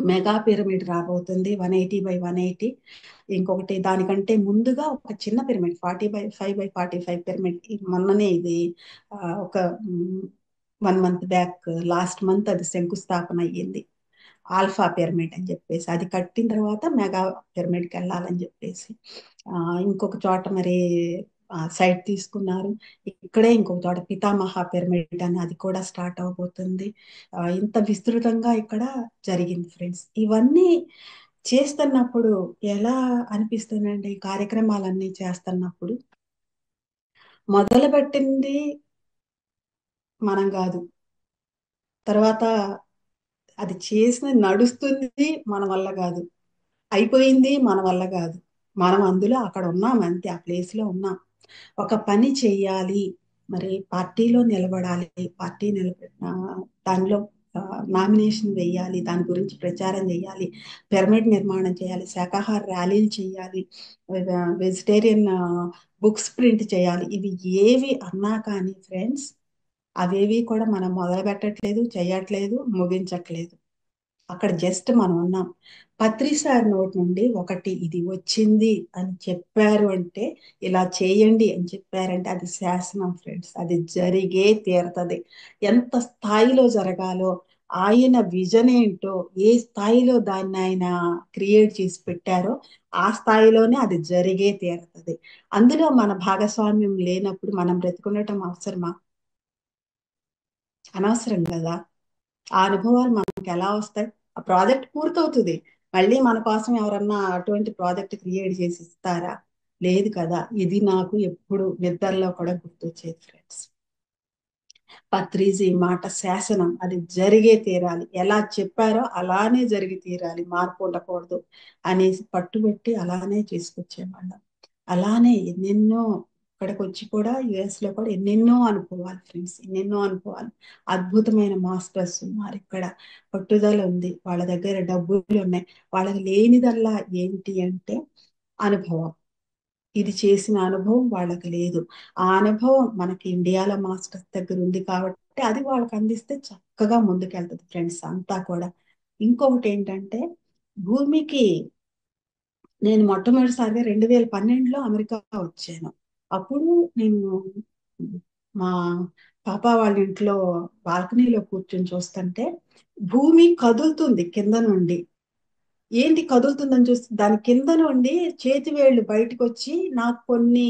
మెగా పిరమిడ్ రాబోతుంది, 180 by 180. ఇంకొకటి దానికంటే ముందుగా ఒక చిన్న పిరమిడ్ 40 by 5 by 45 పిరమిడ్ మొన్ననే ఇది ఒక 1 మంత్ బ్యాక్, లాస్ట్ మంత్ అది శంకుస్థాపన అయ్యింది. ఆల్ఫా పిరమిడ్ అని చెప్పేసి అది కట్టిన తర్వాత మెగా పిరమిడ్కి వెళ్ళాలని చెప్పేసి ఇంకొక చోట మరి సైట్ తీసుకున్నారు. ఇక్కడే ఇంకొక చోట పితామహ పిరమిడ్ అని అది కూడా స్టార్ట్ అవబోతుంది. ఇంత విస్తృతంగా ఇక్కడ జరిగింది ఫ్రెండ్స్. ఇవన్నీ చేస్తున్నప్పుడు ఎలా అనిపిస్తుందండి, ఈ కార్యక్రమాలన్నీ చేస్తున్నప్పుడు మొదలుపెట్టింది మనం కాదు, తర్వాత అది చేసిన నడుస్తుంది మన వల్ల కాదు, అయిపోయింది మన వల్ల కాదు, మనం అందులో అక్కడ ఉన్నాం అంతే, ఆ ప్లేస్ లో ఉన్నాం. ఒక పని చెయ్యాలి, మరి పార్టీలో నిలబడాలి, పార్టీ దానిలో నామినేషన్ వేయాలి, దాని గురించి ప్రచారం చేయాలి, పిరమిడ్ నిర్మాణం చేయాలి, శాకాహార ర్యాలీలు చేయాలి, వెజిటేరియన్ బుక్స్ ప్రింట్ చేయాలి, ఇవి ఏవి అన్నా కానీ ఫ్రెండ్స్ అవేవి కూడా మనం మొదలు పెట్టట్లేదు, చెయ్యట్లేదు, ముగించట్లేదు. అక్కడ జస్ట్ మనం ఉన్నాం. పత్రి సార్ నోటి నుండి ఒకటి ఇది వచ్చింది అని చెప్పారు అంటే, ఇలా చేయండి అని చెప్పారంటే అది శాసనం ఫ్రెండ్స్, అది జరిగే తీరుతుంది. ఎంత స్థాయిలో జరగాలో, ఆయన విజన్ ఏంటో, ఏ స్థాయిలో దాన్ని ఆయన క్రియేట్ చేసి పెట్టారో ఆ స్థాయిలోనే అది జరిగే తీరుతుంది. అందులో మన భాగస్వామ్యం లేనప్పుడు మనం బ్రతుకుండటం అవసరమా? అనవసరం కదా. ఆ అనుభవాలు మనకి ఎలా వస్తాయి? ఆ ప్రాజెక్ట్ పూర్తవుతుంది, మళ్ళీ మన కోసం ఎవరన్నా అటువంటి ప్రాజెక్ట్ క్రియేట్ చేసి ఇస్తారా? లేదు కదా. ఇది నాకు ఎప్పుడు నిద్రలో కూడా గుర్తొచ్చేది ఫ్రెండ్స్. పత్రిజీ మాట శాసనం, అది జరిగే తీరాలి, ఎలా చెప్పారో అలానే జరిగి తీరాలి, మార్పు ఉండకూడదు అనేసి పట్టుబట్టి అలానే చేసుకొచ్చేవాళ్ళం. అలానే ఎన్నెన్నో, ఇక్కడికి వచ్చి కూడా యుఎస్ లో కూడా ఎన్నెన్నో అనుభవాలు ఫ్రెండ్స్, ఎన్నెన్నో అనుభవాలు. అద్భుతమైన మాస్టర్స్ ఉన్నారు ఇక్కడ, పట్టుదల ఉంది, వాళ్ళ దగ్గర డబ్బులు ఉన్నాయి. వాళ్ళకి లేనిదల్లా ఏంటి అంటే అనుభవం. ఇది చేసిన అనుభవం వాళ్ళకి లేదు. ఆ అనుభవం మనకి ఇండియాలో మాస్టర్స్ దగ్గర ఉంది కాబట్టి అది వాళ్ళకి అందిస్తే చక్కగా ముందుకెళ్తుంది ఫ్రెండ్స్ అంతా కూడా. ఇంకొకటి ఏంటంటే, భూమికి నేను మొట్టమొదటిసారిగా 2012లో అమెరికా వచ్చాను. అప్పుడు నేను మా పాప వాళ్ళ ఇంట్లో బాల్కనీలో కూర్చొని చూస్తుంటే భూమి కదులుతుంది కింద నుండి. ఏంటి కదులుతుందని చూస్తే దాని కింద నుండి చేతి వేళ్ళు బయటకు వచ్చి నాకు కొన్ని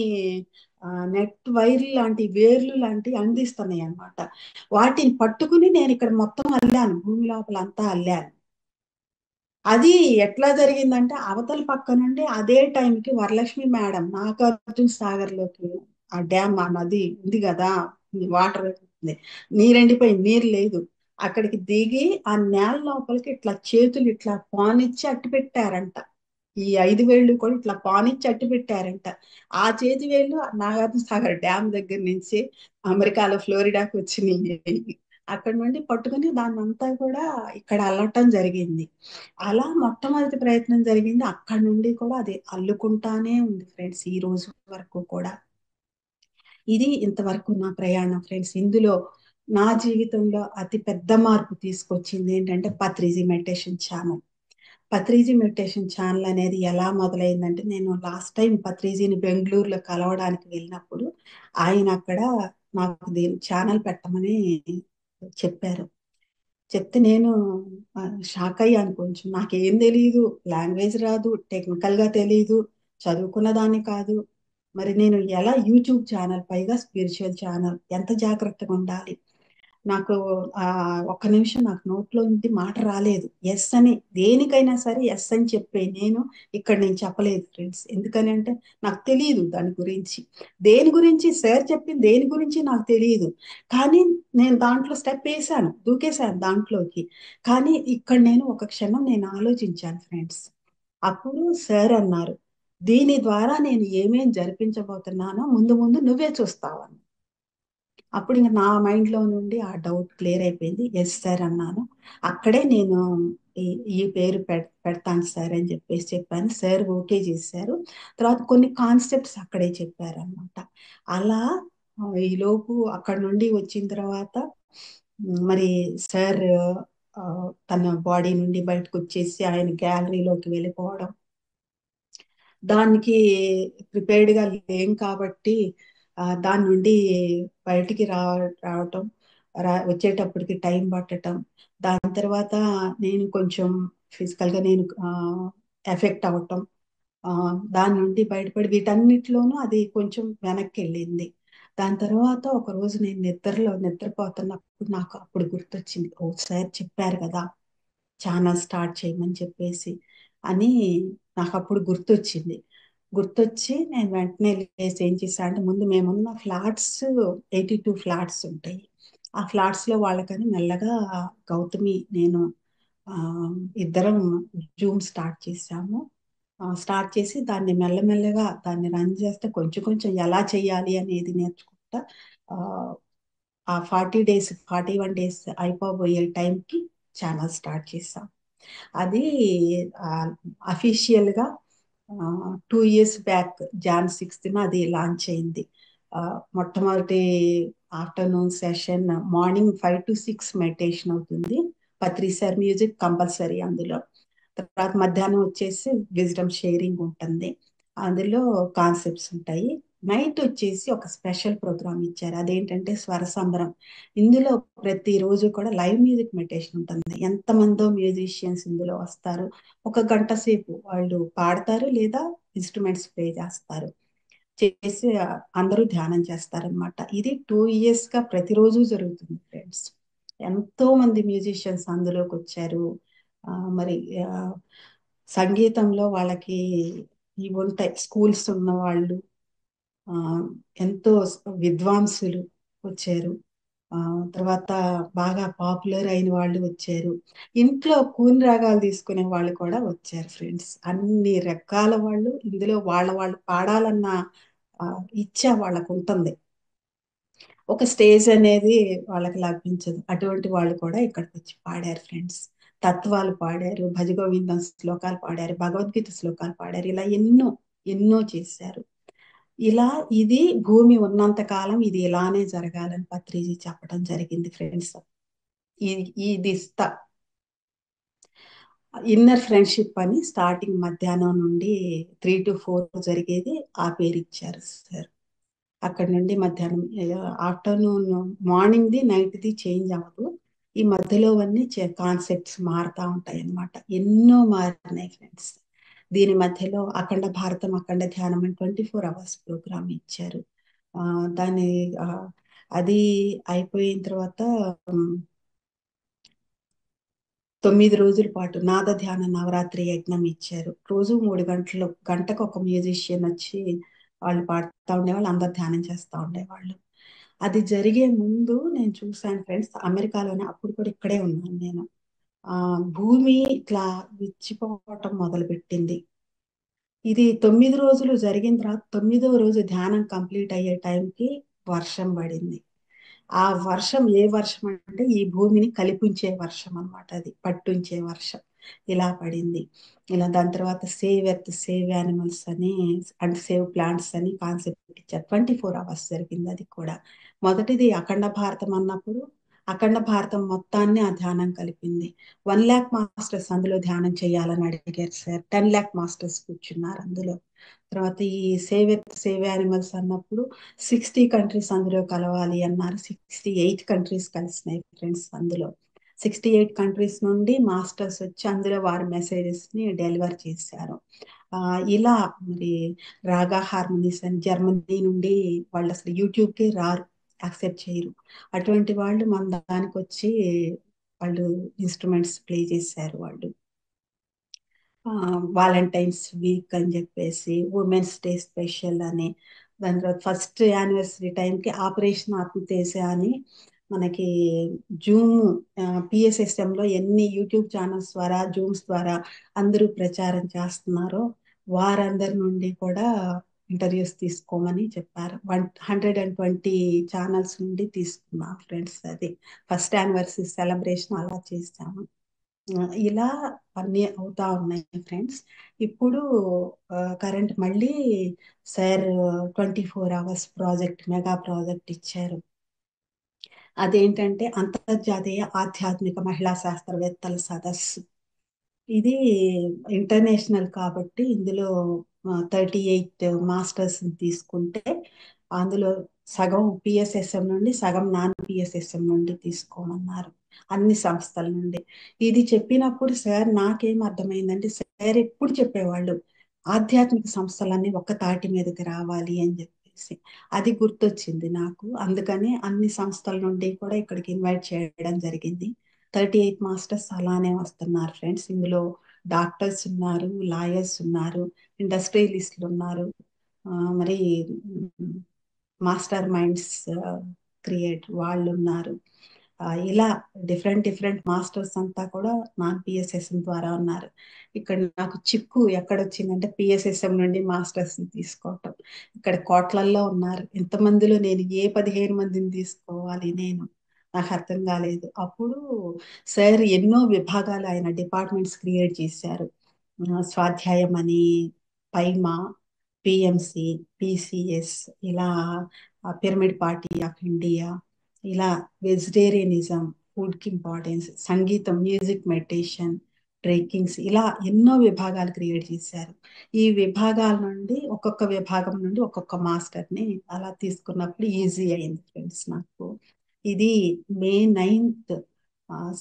నెట్ వైర్లు లాంటి వేర్లు లాంటివి అందిస్తున్నాయి అన్నమాట. వాటిని పట్టుకుని నేను ఇక్కడ మొత్తం అల్లాను, భూమి లోపల అంతా అల్లాను. అది ఎట్లా జరిగిందంటే, అవతల పక్క నుండి అదే టైంకి వరలక్ష్మి మేడం నాగార్జున సాగర్ లోకి, ఆ డ్యామ్, ఆ నది ఉంది కదా, వాటర్ ఉంది, నీరెండిపోయి నీరు లేదు, అక్కడికి దిగి ఆ నేల లోపలికి ఇట్లా చేతులు ఇట్లా పానిచ్చి అట్టు పెట్టారంట. ఈ 5 వేళ్ళు కూడా ఇట్లా పానిచ్చి అట్టు పెట్టారంట. ఆ చేతి వేళ్ళు నాగార్జున సాగర్ డ్యామ్ దగ్గర నుంచి అమెరికాలో ఫ్లోరిడాకి వచ్చినాయి. అక్కడ నుండి పట్టుకుని దాన్ని అంతా కూడా ఇక్కడ అల్లటం జరిగింది. అలా మొట్టమొదటి ప్రయత్నం జరిగింది, అక్కడి నుండి కూడా అది అల్లుకుంటానే ఉంది ఫ్రెండ్స్ ఈ రోజు వరకు కూడా. ఇది ఇంతవరకు నా ప్రయాణం ఫ్రెండ్స్. ఇందులో నా జీవితంలో అతి పెద్ద మార్పు తీసుకొచ్చింది ఏంటంటే Patriji meditation channel. Patriji meditation channel అనేది ఎలా మొదలైందంటే, నేను లాస్ట్ టైం పత్రిజీని బెంగళూరులో కలవడానికి వెళ్ళినప్పుడు ఆయన అక్కడ నాకు దీని ఛానల్ పెట్టమని చెప్పారు. చెప్తే నేను షాక్ అయ్యాను కొంచెం. నాకేం తెలియదు, లాంగ్వేజ్ రాదు, టెక్నికల్ గా తెలియదు, చదువుకున్న దాన్ని కాదు. మరి నేను ఎలా యూట్యూబ్ ఛానల్, పైగా స్పిరిచువల్ ఛానల్, ఎంత జాగ్రత్తగా ఉండాలి. నాకు ఒక్క నిమిషం నాకు నోట్లో నుండి మాట రాలేదు. ఎస్ అని, దేనికైనా సరే ఎస్ అని చెప్పే నేను ఇక్కడ నేను చెప్పలేదు ఫ్రెండ్స్. ఎందుకని అంటే నాకు తెలియదు దాని గురించి. దేని గురించి సార్ చెప్పింది, దేని గురించి నాకు తెలియదు. కానీ నేను దాంట్లో స్టెప్ వేసాను, దూకేశాను దాంట్లోకి. కానీ ఇక్కడ నేను ఒక క్షణం నేను ఆలోచించాను ఫ్రెండ్స్. అప్పుడు సార్ అన్నారు, దీని ద్వారా నేను ఏమేం జరిపించబోతున్నానో ముందు ముందు నువ్వే చూస్తావని. అప్పుడు ఇంకా నా మైండ్ లో నుండి ఆ డౌట్ క్లియర్ అయిపోయింది. ఎస్ సార్ అన్నాను. అక్కడే నేను ఈ ఈ పేరు పెడతాను సార్ అని చెప్పేసి చెప్పాను. సార్ ఓకే చేశారు. తర్వాత కొన్ని కాన్సెప్ట్స్ అక్కడే చెప్పారు అనమాట. అలా ఈలోపు అక్కడ నుండి వచ్చిన తర్వాత మరి సార్ తన బాడీ నుండి బయటకు వచ్చేసి ఆయన గ్యాలరీలోకి వెళ్ళిపోవడం, దానికి ప్రిపేర్డ్ గా లేం కాబట్టి దాని నుండి బయటికి రావటం, వచ్చేటప్పటికి టైం పట్టటం. దాని తర్వాత నేను కొంచెం ఫిజికల్ గా నేను ఎఫెక్ట్ అవటం, దాని నుండి బయటపడి వీటన్నిటిలోనూ అది కొంచెం వెనక్కి వెళ్ళింది. దాని తర్వాత ఒక రోజు నేను నిద్రపోతున్నప్పుడు నాకు అప్పుడు గుర్తొచ్చింది, ఓ సార్ చెప్పారు కదా ఛానల్ స్టార్ట్ చేయమని చెప్పేసి అని. నాకు అప్పుడు గుర్తొచ్చింది. గుర్తొచ్చి నేను వెంటనే లేసి ఏం చేశా అంటే, ముందు మేమున్న ఫ్లాట్స్ 82 ఫ్లాట్స్ ఉంటాయి. ఆ ఫ్లాట్స్ లో వాళ్ళకని మెల్లగా గౌతమి నేను ఆ ఇద్దరం జూమ్ స్టార్ట్ చేసాము. స్టార్ట్ చేసి దాన్ని మెల్లమెల్లగా దాన్ని రన్ చేస్తే కొంచెం కొంచెం ఎలా చేయాలి అనేది నేర్చుకుంటా ఆ ఆ 40 డేస్ 41 డేస్ అయిపోబోయే టైంకి ఛానల్ స్టార్ట్ చేసాం. అది అఫీషియల్ గా 2 ఇయర్స్ బ్యాక్ Jan 6th అది లాంచ్ అయింది. మొట్టమొదటి afternoon session morning 5 to 6 meditation అవుతుంది. పత్రి సార్ మ్యూజిక్ కంపల్సరీ అందులో. తర్వాత మధ్యాహ్నం వచ్చేసి విజ్డమ్ షేరింగ్ ఉంటుంది, అందులో కాన్సెప్ట్స్ ఉంటాయి. నైట్ వచ్చేసి ఒక స్పెషల్ ప్రోగ్రామ్ ఇచ్చారు, అదేంటంటే స్వర సంబరం. ఇందులో ప్రతిరోజు కూడా లైవ్ మ్యూజిక్ మెడిటేషన్ ఉంటుంది. ఎంతమందో మ్యూజిషియన్స్ ఇందులో వస్తారు, 1 గంట సేపు వాళ్ళు పాడతారు లేదా ఇన్స్ట్రుమెంట్స్ ప్లే చేస్తారు, చేసి అందరూ ధ్యానం చేస్తారనమాట. ఇది 2 years గా ప్రతిరోజు జరుగుతుంది ఫ్రెండ్స్. ఎంతో మంది మ్యూజిషియన్స్ అందులోకి వచ్చారు. మరి ఆ, సంగీతంలో వాళ్ళకి ఇవి ఉంటాయి, స్కూల్స్ ఉన్న వాళ్ళు, ఆ, ఎంతో విద్వాంసులు వచ్చారు. ఆ తర్వాత బాగా పాపులర్ అయిన వాళ్ళు వచ్చారు. ఇంట్లో కూని రాగాలు తీసుకునే వాళ్ళు కూడా వచ్చారు ఫ్రెండ్స్. అన్ని రకాల వాళ్ళు ఇందులో వాళ్ళ వాళ్ళు పాడాలన్న ఆ, ఇచ్చ వాళ్ళకు ఉంటుంది. ఒక స్టేజ్ అనేది వాళ్ళకి లభించదు. అటువంటి వాళ్ళు కూడా ఇక్కడికి వచ్చి పాడారు ఫ్రెండ్స్. తత్వాలు పాడారు, భజగోవిందం శ్లోకాలు పాడారు, భగవద్గీత శ్లోకాలు పాడారు. ఇలా ఎన్నో ఎన్నో చేశారు. ఇలా ఇది భూమి ఉన్నంత కాలం ఇది ఇలానే జరగాలని పత్రిజీ చెప్పడం జరిగింది ఫ్రెండ్స్. ఇది ఇన్నర్ ఫ్రెండ్షిప్ అని స్టార్టింగ్ మధ్యాహ్నం నుండి 3 to 4 జరిగేది. ఆ పేరు ఇచ్చారు సార్. అక్కడ నుండి మధ్యాహ్నం, ఆఫ్టర్నూన్, మార్నింగ్ది నైట్ది చేంజ్ అవ్వదు. ఈ మధ్యలో అన్ని కాన్సెప్ట్స్ మారుతా ఉంటాయి అన్నమాట. ఎన్నో మారినాయి ఫ్రెండ్స్. దీని మధ్యలో అఖండ భారతం, అఖండ ధ్యానం అని 24 hours ప్రోగ్రామ్ ఇచ్చారు. ఆ, దాని ఆ, అది అయిపోయిన తర్వాత 9 రోజుల పాటు నాద ధ్యాన నవరాత్రి యజ్ఞం ఇచ్చారు. రోజు 3 గంటలు, గంటకు ఒక మ్యూజిషియన్ వచ్చి వాళ్ళు పాడుతూ ఉండేవాళ్ళు, అందరు ధ్యానం చేస్తూ ఉండేవాళ్ళు. అది జరిగే ముందు నేను చూశాను ఫ్రెండ్స్, అమెరికాలోనే. అప్పుడు కూడా ఇక్కడే ఉన్నాను నేను. ఆ భూమి ఇట్లా విచ్చిపోవటం మొదలు పెట్టింది. ఇది 9 రోజులు జరిగిన తర్వాత 9వ రోజు ధ్యానం కంప్లీట్ అయ్యే టైంకి వర్షం పడింది. ఆ వర్షం ఏ వర్షం అంటే ఈ భూమిని కలిపించే వర్షం అన్నమాట. అది పట్టుంచే వర్షం ఇలా పడింది. ఇలా దాని తర్వాత సేవ్ ఎర్త్, సేవ్ యానిమల్స్ అని, అండ్ సేవ్ ప్లాంట్స్ అని కాన్సెప్ట్ ఇచ్చారు. 24 hours జరిగింది అది కూడా. మొదటిది అఖండ భారతం అన్నప్పుడు అఖండ భారతం మొత్తాన్ని ఆ ధ్యానం కలిపింది. 1 lakh మాస్టర్స్ అందులో ధ్యానం చేయాలని అడిగారు సార్. 10 lakh మాస్టర్స్ కూర్చున్నారు అందులో. తర్వాత ఈ సేవ్ ఎర్త్, సేవ్ యానిమల్స్ అన్నప్పుడు 60 కంట్రీస్ అందులో కలవాలి అన్నారు. 68 కంట్రీస్ కలిసినాయి ఫ్రెండ్స్ అందులో. 68 కంట్రీస్ నుండి మాస్టర్స్ వచ్చి అందులో వారి మెసేజెస్ ని డెలివర్ చేశారు. ఇలా మరి రాగా హార్మోనీస్ అని జర్మనీ నుండి, వాళ్ళు అసలు యూట్యూబ్కి రారు, యాక్సెప్ట్ చేయరు. అటువంటి వాళ్ళు మన దానికి వచ్చి వాళ్ళు ఇన్స్ట్రుమెంట్స్ ప్లే చేశారు వాళ్ళు. వాలంటైన్స్ వీక్ అని చెప్పేసి, ఉమెన్స్ డే స్పెషల్ అని, దాని తర్వాత ఫస్ట్ యానివర్సరీ టైంకి ఆపరేషన్ ఆత్మతేజ అని మనకి జూమ్, పిఎస్ఎస్ఎంలో ఎన్ని యూట్యూబ్ ఛానల్స్ ద్వారా, జూమ్స్ ద్వారా అందరూ ప్రచారం చేస్తున్నారో వారందరి నుండి కూడా ఇంటర్వ్యూస్ తీసుకోమని చెప్పారు. 120 ఛానల్స్ నుండి తీసుకున్నాం ఫ్రెండ్స్. అది ఫస్ట్ యానివర్సరీ సెలబ్రేషన్ అలా చేస్తాము. ఇలా అన్నీ అవుతా ఉన్నాయి ఫ్రెండ్స్. ఇప్పుడు కరెంట్ మళ్ళీ sir 24 hours project, mega project ఇచ్చారు. అదేంటంటే అంతర్జాతీయ ఆధ్యాత్మిక మహిళా శాస్త్రవేత్తల సదస్సు. ఇది ఇంటర్నేషనల్ కాబట్టి ఇందులో 38 మాస్టర్స్ తీసుకుంటే అందులో సగం పిఎస్ఎస్ఎం నుండి, సగం నాన్ పిఎస్ఎస్ఎం నుండి తీసుకోమన్నారు, అన్ని సంస్థల నుండి. ఇది చెప్పినప్పుడు సార్ నాకేం అర్థమైందంటే, సార్ ఎప్పుడు చెప్పేవాళ్ళు ఆధ్యాత్మిక సంస్థలన్నీ ఒక్క తాటి మీదకి రావాలి అని చెప్పేసి. అది గుర్తొచ్చింది నాకు. అందుకని అన్ని సంస్థల నుండి కూడా ఇక్కడికి ఇన్వైట్ చేయడం జరిగింది. 38 మాస్టర్స్ అలానే వస్తున్నారు ఫ్రెండ్స్. ఇందులో డాక్టర్స్ ఉన్నారు, లాయర్స్ ఉన్నారు, ఇండస్ట్రియలిస్టులు ఉన్నారు, మరి మాస్టర్ మైండ్స్ క్రియేట్ వాళ్ళు ఉన్నారు. ఇలా డిఫరెంట్ డిఫరెంట్ మాస్టర్స్ అంతా కూడా నాన్ పిఎస్ఎస్ఎం ద్వారా ఉన్నారు. ఇక్కడ నాకు చిక్కు ఎక్కడొచ్చిందంటే పిఎస్ఎస్ఎం నుండి మాస్టర్స్ తీసుకోవటం. ఇక్కడ కోట్లల్లో ఉన్నారు. ఎంతమందిలో నేను ఏ 15 మందిని తీసుకోవాలి నేను, నాకు అర్థం కాలేదు. అప్పుడు సార్ ఎన్నో విభాగాలు, ఆయన డిపార్ట్మెంట్స్ క్రియేట్ చేశారు. స్వాధ్యాయం అని, పైమా, పిఎంసి, పిసిఎస్, ఇలా పిరమిడ్ పార్టీ ఆఫ్ ఇండియా, ఇలా వెజిటేరియనిజం, ఫుడ్కి ఇంపార్టెన్స్, సంగీతం, మ్యూజిక్, మెడిటేషన్, ట్రెక్కింగ్స్, ఇలా ఎన్నో విభాగాలు క్రియేట్ చేశారు. ఈ విభాగాల నుండి ఒక్కొక్క విభాగం నుండి ఒక్కొక్క మాస్టర్ని అలా తీసుకున్నప్పుడు ఈజీ అయింది ఫ్రెండ్స్ నాకు. ఇది మే 9th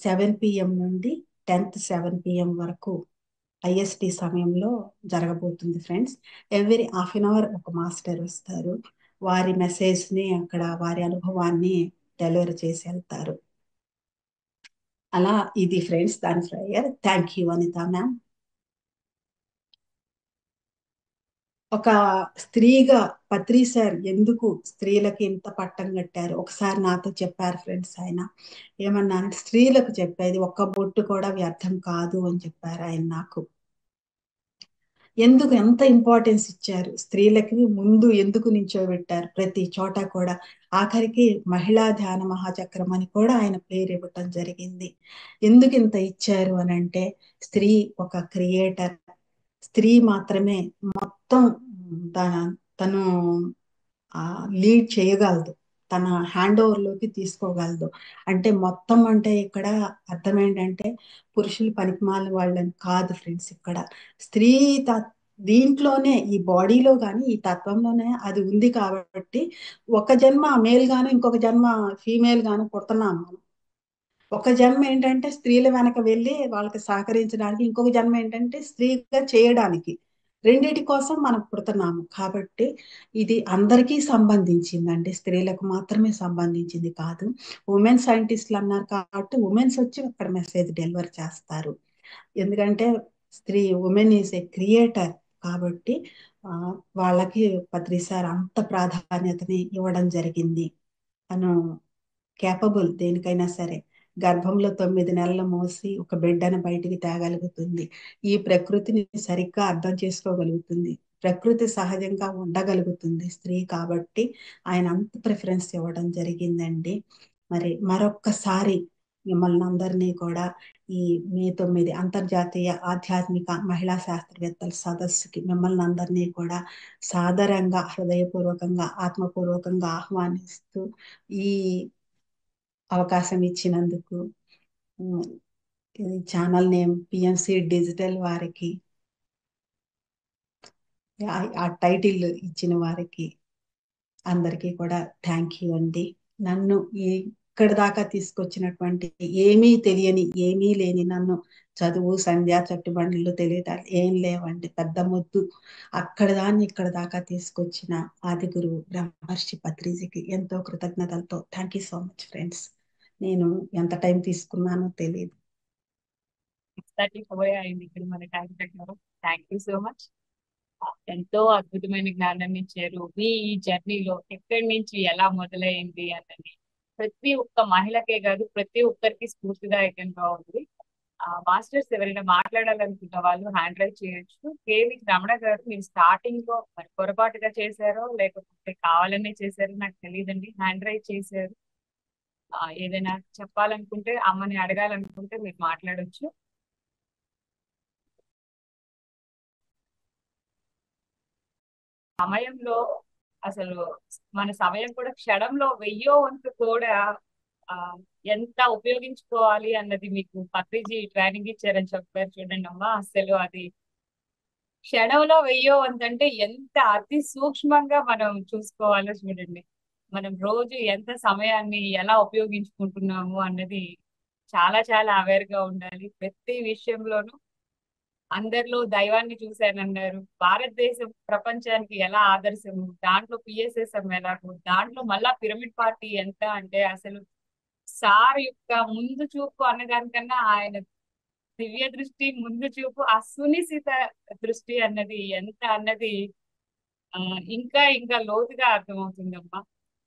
7 PM నుండి 10th 7 PM వరకు ఐఎస్టి సమయంలో జరగబోతుంది ఫ్రెండ్స్. ఎవ్రీ హాఫ్ 1 hour ఒక మాస్టర్ వస్తారు. వారి మెసేజ్ని అక్కడ, వారి అనుభవాన్ని డెలివర్ చేసి వెళ్తారు. అలా ఇది ఫ్రెండ్స్ దాని ఫ్రైయర్. Thank you Anitha ma'am. ఒక స్త్రీగా పత్రి సార్ ఎందుకు స్త్రీలకి ఇంత పట్టం కట్టారు ఒకసారి నాతో చెప్పారు ఫ్రెండ్స్. ఆయన ఏమన్నారంటే స్త్రీలకు చెప్పేది ఒక్క బొట్టు కూడా వ్యర్థం కాదు అని చెప్పారు ఆయన నాకు. ఎందుకు ఎంత ఇంపార్టెన్స్ ఇచ్చారు స్త్రీలకి, ముందు ఎందుకు నించోబెట్టారు ప్రతి చోట కూడా. ఆఖరికి మహిళా ధ్యాన మహాచక్రం అని కూడా ఆయన పేరు ఇవ్వటం జరిగింది. ఎందుకు ఇంత ఇచ్చారు అని అంటే, స్త్రీ ఒక క్రియేటర్. స్త్రీ మాత్రమే మొత్తం తన తను లీడ్ చేయగలదు, తన హ్యాండ్ ఓవర్ లోకి తీసుకోగలదు. అంటే మొత్తం అంటే ఇక్కడ అర్థం ఏంటంటే పురుషులు పనికిమాల వాళ్ళని కాదు ఫ్రెండ్స్. ఇక్కడ స్త్రీ దీంట్లోనే ఈ బాడీలో కానీ ఈ తత్వంలోనే అది ఉంది కాబట్టి ఒక జన్మ మేల్ గాను ఇంకొక జన్మ ఫీమేల్ గాను పుడుతున్నాం మనం. ఒక జన్మ ఏంటంటే స్త్రీల వెనక వెళ్ళి వాళ్ళకి సహకరించడానికి, ఇంకొక జన్మ ఏంటంటే స్త్రీగా చేయడానికి. రెండిటి కోసం మనం పుడుతున్నాము కాబట్టి ఇది అందరికీ సంబంధించిందండి, స్త్రీలకు మాత్రమే సంబంధించింది కాదు. ఉమెన్ సైంటిస్టులు అన్నారు కాబట్టి ఉమెన్స్ వచ్చి అక్కడ మెసేజ్ డెలివర్ చేస్తారు. ఎందుకంటే స్త్రీ ఉమెన్ ఈజ్ ఏ క్రియేటర్ కాబట్టి వాళ్ళకి పత్రి సార్ అంత ప్రాధాన్యతని ఇవ్వడం జరిగింది. తను కేపబుల్ దేనికైనా సరే. గర్భంలో 9 నెలలు మోసి ఒక బిడ్డను బయటికి తేగలుగుతుంది. ఈ ప్రకృతిని సరిగ్గా అర్థం చేసుకోగలుగుతుంది. ప్రకృతి సహజంగా ఉండగలుగుతుంది స్త్రీ కాబట్టి ఆయన అంత ప్రిఫరెన్స్ ఇవ్వడం జరిగిందండి. మరి మరొక్కసారి మిమ్మల్ని అందరినీ కూడా ఈ మే 9 అంతర్జాతీయ ఆధ్యాత్మిక మహిళా శాస్త్రవేత్తల సదస్సుకి మిమ్మల్ని అందరినీ కూడా సాదరంగా, హృదయపూర్వకంగా, ఆత్మపూర్వకంగా ఆహ్వానిస్తూ ఈ అవకాశం ఇచ్చినందుకు, ఈ ఛానల్ నేమ్ పిఎంసి డిజిటల్ వారికి, ఆ టైటిల్ ఇచ్చిన వారికి అందరికీ కూడా థ్యాంక్ యూ అండి. నన్ను ఇక్కడి దాకా తీసుకొచ్చినటువంటి ఏమీ తెలియని ఏమీ లేని నన్ను, చదువు సంధ్య చట్టుబండ్లు తెలియటాలు ఏం లేవండి, పెద్ద ముద్దు, అక్కడ దాన్ని ఇక్కడ దాకా తీసుకొచ్చిన ఆది గురువు బ్రహ్మర్షి పత్రిజీకి ఎంతో కృతజ్ఞతలతో thank you so much friends. నేను ఎంత టైం తీసుకున్నానో తెలియదు. 6:34 అయింది ఇక్కడ మన టైం ప్రకారం. Thank you so much. ఎంతో అద్భుతమైన జ్ఞానాన్ని ఇచ్చారు. మీ ఈ జర్నీలో ఎక్కడి నుంచి ఎలా మొదలైంది అన్నది ప్రతి ఒక్క మహిళకే కాదు, ప్రతి ఒక్కరికి స్ఫూర్తిదాయకంగా ఉంది. మాస్టర్స్ ఎవరైనా మాట్లాడాలనుకున్న వాళ్ళు హ్యాండ్ రైజ్ చేయొచ్చు. కేవి రమణ గారు, మీరు స్టార్టింగ్ లో మరి పొరపాటుగా చేశారో లేకపోతే కావాలనే చేశారో నాకు తెలియదండి, హ్యాండ్ రైజ్ చేశారు. ఏదైనా చెప్పాలనుకుంటే, అమ్మని అడగాలనుకుంటే మీరు మాట్లాడొచ్చు. సమయంలో అసలు మన సమయం కూడా క్షణంలో 1000 వంతు కూడా ఆ ఎంత ఉపయోగించుకోవాలి అన్నది మీకు పత్రిజీ ట్రైనింగ్ ఇచ్చారని చెప్పారు చూడండి అమ్మా. అసలు అది క్షణంలో 1000 వంతు అంటే ఎంత అతి సూక్ష్మంగా మనం చూసుకోవాలో చూడండి. మనం రోజు ఎంత సమయాన్ని ఎలా ఉపయోగించుకుంటున్నాము అన్నది చాలా చాలా అవేర్ గా ఉండాలి. ప్రతి విషయంలోనూ అందరిలో దైవాన్ని చూశానన్నారు. భారతదేశం ప్రపంచానికి ఎలా ఆదర్శము, దాంట్లో పిఎస్ఎస్ఎం ఎలాగో, దాంట్లో మళ్ళా పిరమిడ్ పార్టీ ఎంత అంటే అసలు సార్ యొక్క ముందు చూపు అన్నదానికన్నా ఆయన దివ్య దృష్టి, ముందు చూపు, ఆ సునిశిత దృష్టి అన్నది ఎంత అన్నది ఇంకా ఇంకా లోతుగా అర్థమవుతుందమ్మా.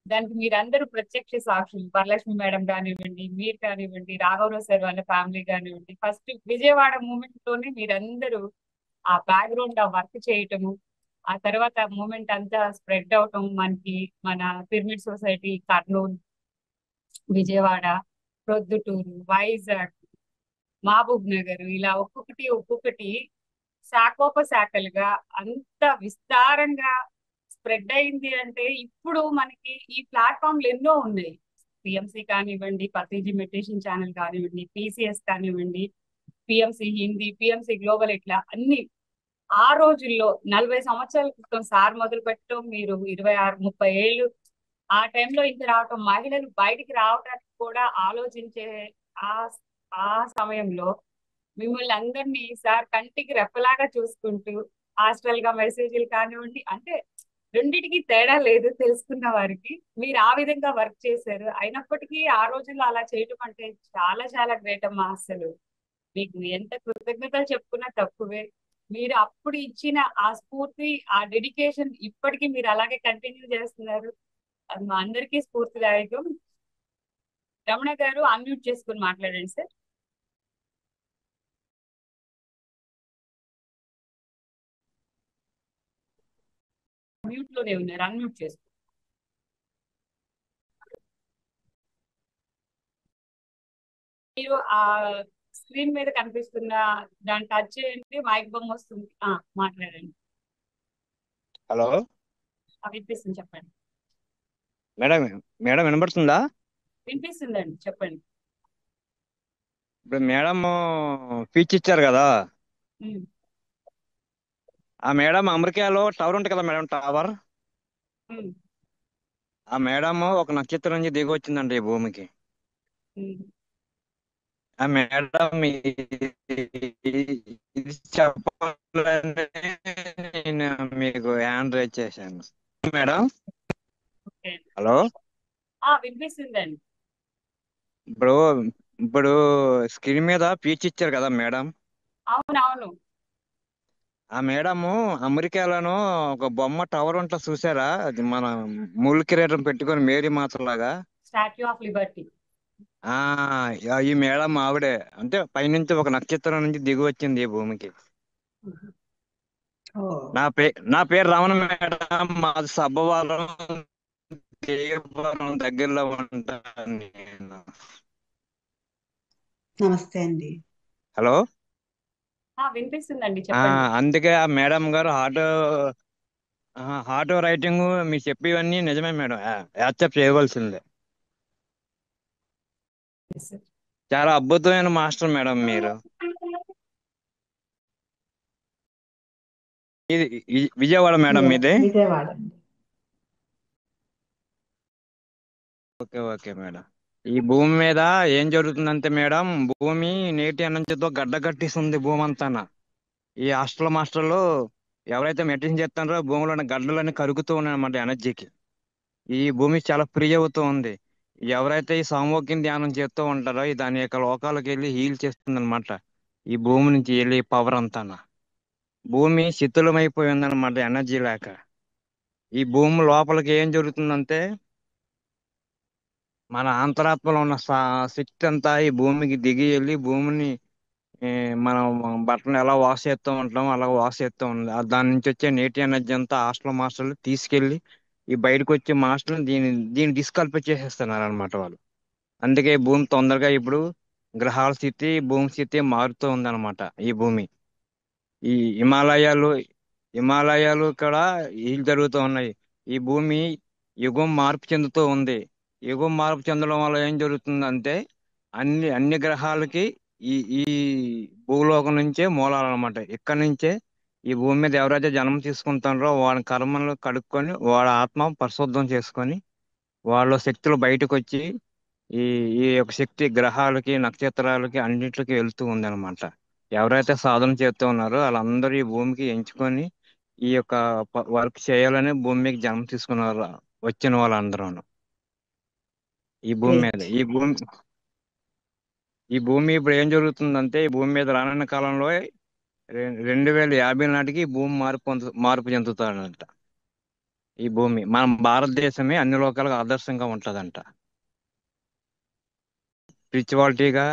దానికి మీరందరూ ప్రత్యక్ష సాక్షులు. వరలక్ష్మి మేడం కానివ్వండి, మీరు కానివ్వండి, రాఘవరావు సార్ వాళ్ళ ఫ్యామిలీ కానివ్వండి, ఫస్ట్ విజయవాడ మూమెంట్ లోనే మీరందరూ ఆ బ్యాక్గ్రౌండ్ ఆ వర్క్ చేయటము, ఆ తర్వాత మూమెంట్ అంతా స్ప్రెడ్ అవటం మనకి మన పిరమిడ్ సొసైటీ కర్నూలు, విజయవాడ, ప్రొద్దుటూరు, వైజాగ్, మహబూబ్ నగర్, ఇలా ఒక్కొక్కటి ఒక్కొక్కటి శాఖోపశాఖలుగా అంత విస్తారంగా స్ప్రెడ్ అయింది. అంటే ఇప్పుడు మనకి ఈ ప్లాట్ఫామ్లు ఎన్నో ఉన్నాయి. పిఎంసి కానివ్వండి, పత్రిజీ మెడిటేషన్ ఛానల్ కానివ్వండి, పిసిఎస్ కానివ్వండి, పిఎంసి హిందీ, పిఎంసి గ్లోబల్, ఇట్లా అన్ని. ఆ రోజుల్లో 40 సంవత్సరాల క్రితం సార్ మొదలు పెట్టడం, మీరు 26 30 ఏళ్ళు ఆ టైంలో ఇంత రావటం, మహిళలు బయటికి రావడానికి కూడా ఆలోచించే ఆ ఆ సమయంలో మిమ్మల్ని అందరినీ సార్ కంటికి రెప్పలాగా చూసుకుంటూ హాస్టల్ గా మెసేజ్లు కానివ్వండి, అంటే రెండిటికి తేడా లేదు తెలుసుకున్న వారికి. మీరు ఆ విధంగా వర్క్ చేశారు. అయినప్పటికీ ఆ రోజుల్లో అలా చేయటం అంటే చాలా చాలా గ్రేట్ అమ్మా అసలు. మీకు ఎంత కృతజ్ఞతలు చెప్పుకున్నా తక్కువే. మీరు అప్పుడు ఇచ్చిన ఆ స్ఫూర్తి, ఆ డెడికేషన్ ఇప్పటికీ మీరు అలాగే కంటిన్యూ చేస్తున్నారు. అది మా అందరికీ స్ఫూర్తిదాయకం. రమణ గారు అన్మ్యూట్ చేసుకుని మాట్లాడండి సార్. మ్యూట్ లోనే ఉన్నారు, అన్మ్యూట్ చేసుకో. మీరు ఆ స్క్రీన్ మీద కనిపిస్తున్న దాన్ని టచ్ చేయండి, మైక్ బొమ్మ వస్తుంది. మాట్లాడండి. హలో వినిపిస్తుంది, చెప్పండి. మేడం. మేడం వినబడుతుందా? వినిపిస్తుందండి, చెప్పండి. ఇప్పుడు మేడం స్పీచ్ ఇచ్చారు కదా. ఉమ్, ఆ మేడం అమెరికాలో టవర్ ఉంటుంది కదా మేడం, టవర్. ఉమ్, ఆ మేడం ఒక నక్షత్రం నుంచి దిగి వచ్చిందండి ఈ భూమికి. ఉమ్. ఆ మేడం ఇది చెప్పాలని నేను మీకు హ్యాండ్ రైజ్ చేశాను మేడం. ఓకే. హలో. వినిపిస్తుందండి. ఇప్పుడు ఇప్పుడు స్క్రీన్ మీద స్పీచ్ ఇచ్చారు కదా మేడం. అవునవును. ఆ మేడము అమెరికాలోనూ ఒక బొమ్మ టవర్ ఉంటుంది చూసారా? అది మన ముళ్ళు కిరీటం పెట్టుకొని మేరీ మాతలాగా. Statue of Liberty. ఆ ఈ మేడం ఆవిడే. అంటే పైనుంచి ఒక నక్షత్రం నుంచి దిగి వచ్చింది ఈ భూమికి. ఓ నా పేరు రమణ మేడం. మాది సబ్బవరం, దేవరం దగ్గరలో ఉంటాను నేను. నమస్తే అండి. హలో. వినిపిస్తుందండి, చెప్పండి. అందుకే ఆ మేడం గారు హార్ట్ రైటింగ్ మీరు చెప్పేవన్నీ నిజమే మేడం. యాక్సెప్ట్ చేయవలసిందే. Yes, sir. చాలా అద్భుతమైన మాస్టర్ మేడం మీరు. ఇది విజయవాడ మేడం Yes, మీది. విజయవాడ అండి. Okay okay madam. ఈ భూమి మీద ఏం జరుగుతుందంటే మేడం, భూమి నేటి అనంతతో గడ్డ కట్టిస్తుంది భూమి అంతాన. ఈ హాస్టల్ మాస్టర్లు ఎవరైతే మెడిటేషన్ చేస్తున్నారో భూమిలో ఉన్న గడ్డలన్నీ కరుగుతూ ఉన్నాయి అన్నమాట ఎనర్జీకి. ఈ భూమి చాలా ఫ్రీ అవుతూ ఉంది. ఎవరైతే ఈ సామూహిక ధ్యానం చేస్తూ ఉంటారో దాని యొక్క లోకాలకు వెళ్ళి హీల్ చేస్తుంది అనమాట. ఈ భూమి నుంచి వెళ్ళి పవర్ అంతాన భూమి శిథిలమైపోయింది అనమాట ఎనర్జీ లేక. ఈ భూమి లోపలికి ఏం జరుగుతుందంటే మన అంతరాత్మలో ఉన్న శక్తి అంతా ఈ భూమికి దిగి వెళ్ళి భూమిని ఏ, మనం బట్టలు ఎలా వాష్ చేస్తూ ఉంటామో అలా వాష్ చేస్తూ ఉంది. దాని నుంచి వచ్చే నీటి ఎనర్జీ అంతా హాస్టల్ మాస్టర్లు తీసుకెళ్లి ఈ బయటకు వచ్చే మాస్టర్లు దీన్ని డిస్కల్పేట్ చేసేస్తున్నారు అనమాట వాళ్ళు. అందుకే ఈ భూమి తొందరగా ఇప్పుడు గ్రహాల స్థితి భూమి స్థితి మారుతూ ఉందన్నమాట. ఈ భూమి ఈ హిమాలయాలు హిమాలయాలు కూడా హీల్ జరుగుతూ ఉన్నాయి. ఈ భూమి యుగం మార్పు చెందుతూ ఉంది. యుగం మార్పు చెందడం వల్ల ఏం జరుగుతుందంటే అన్ని గ్రహాలకి ఈ ఈ భూలోకం నుంచే మూలాలు అనమాట. ఇక్కడ నుంచే ఈ భూమి మీద ఎవరైతే జన్మ తీసుకుంటారో వాళ్ళ కర్మలు కడుక్కొని వాళ్ళ ఆత్మ పరిశుద్ధం చేసుకొని వాళ్ళ శక్తులు బయటకు వచ్చి ఈ ఈ యొక్క శక్తి గ్రహాలకి నక్షత్రాలకి అన్నింటికి వెళ్తూ ఉంది అనమాట. ఎవరైతే సాధన చేస్తూ ఉన్నారో వాళ్ళందరూ ఈ భూమికి ఎంచుకొని ఈ యొక్క వర్క్ చేయాలని భూమికి జన్మ తీసుకున్నారు వచ్చిన వాళ్ళందరూ ఈ భూమి మీద. గ్రేట్. ఈ భూమి ఇప్పుడు ఏం జరుగుతుందంటే ఈ భూమి మీద రానున్న కాలంలో 2050 నాటికి ఈ భూమి మార్పు చెందుతాడంట. ఈ భూమి మన భారతదేశమే అన్ని లోకాలకు ఆదర్శంగా ఉంటదంట. స్పిరిచువాలిటీగా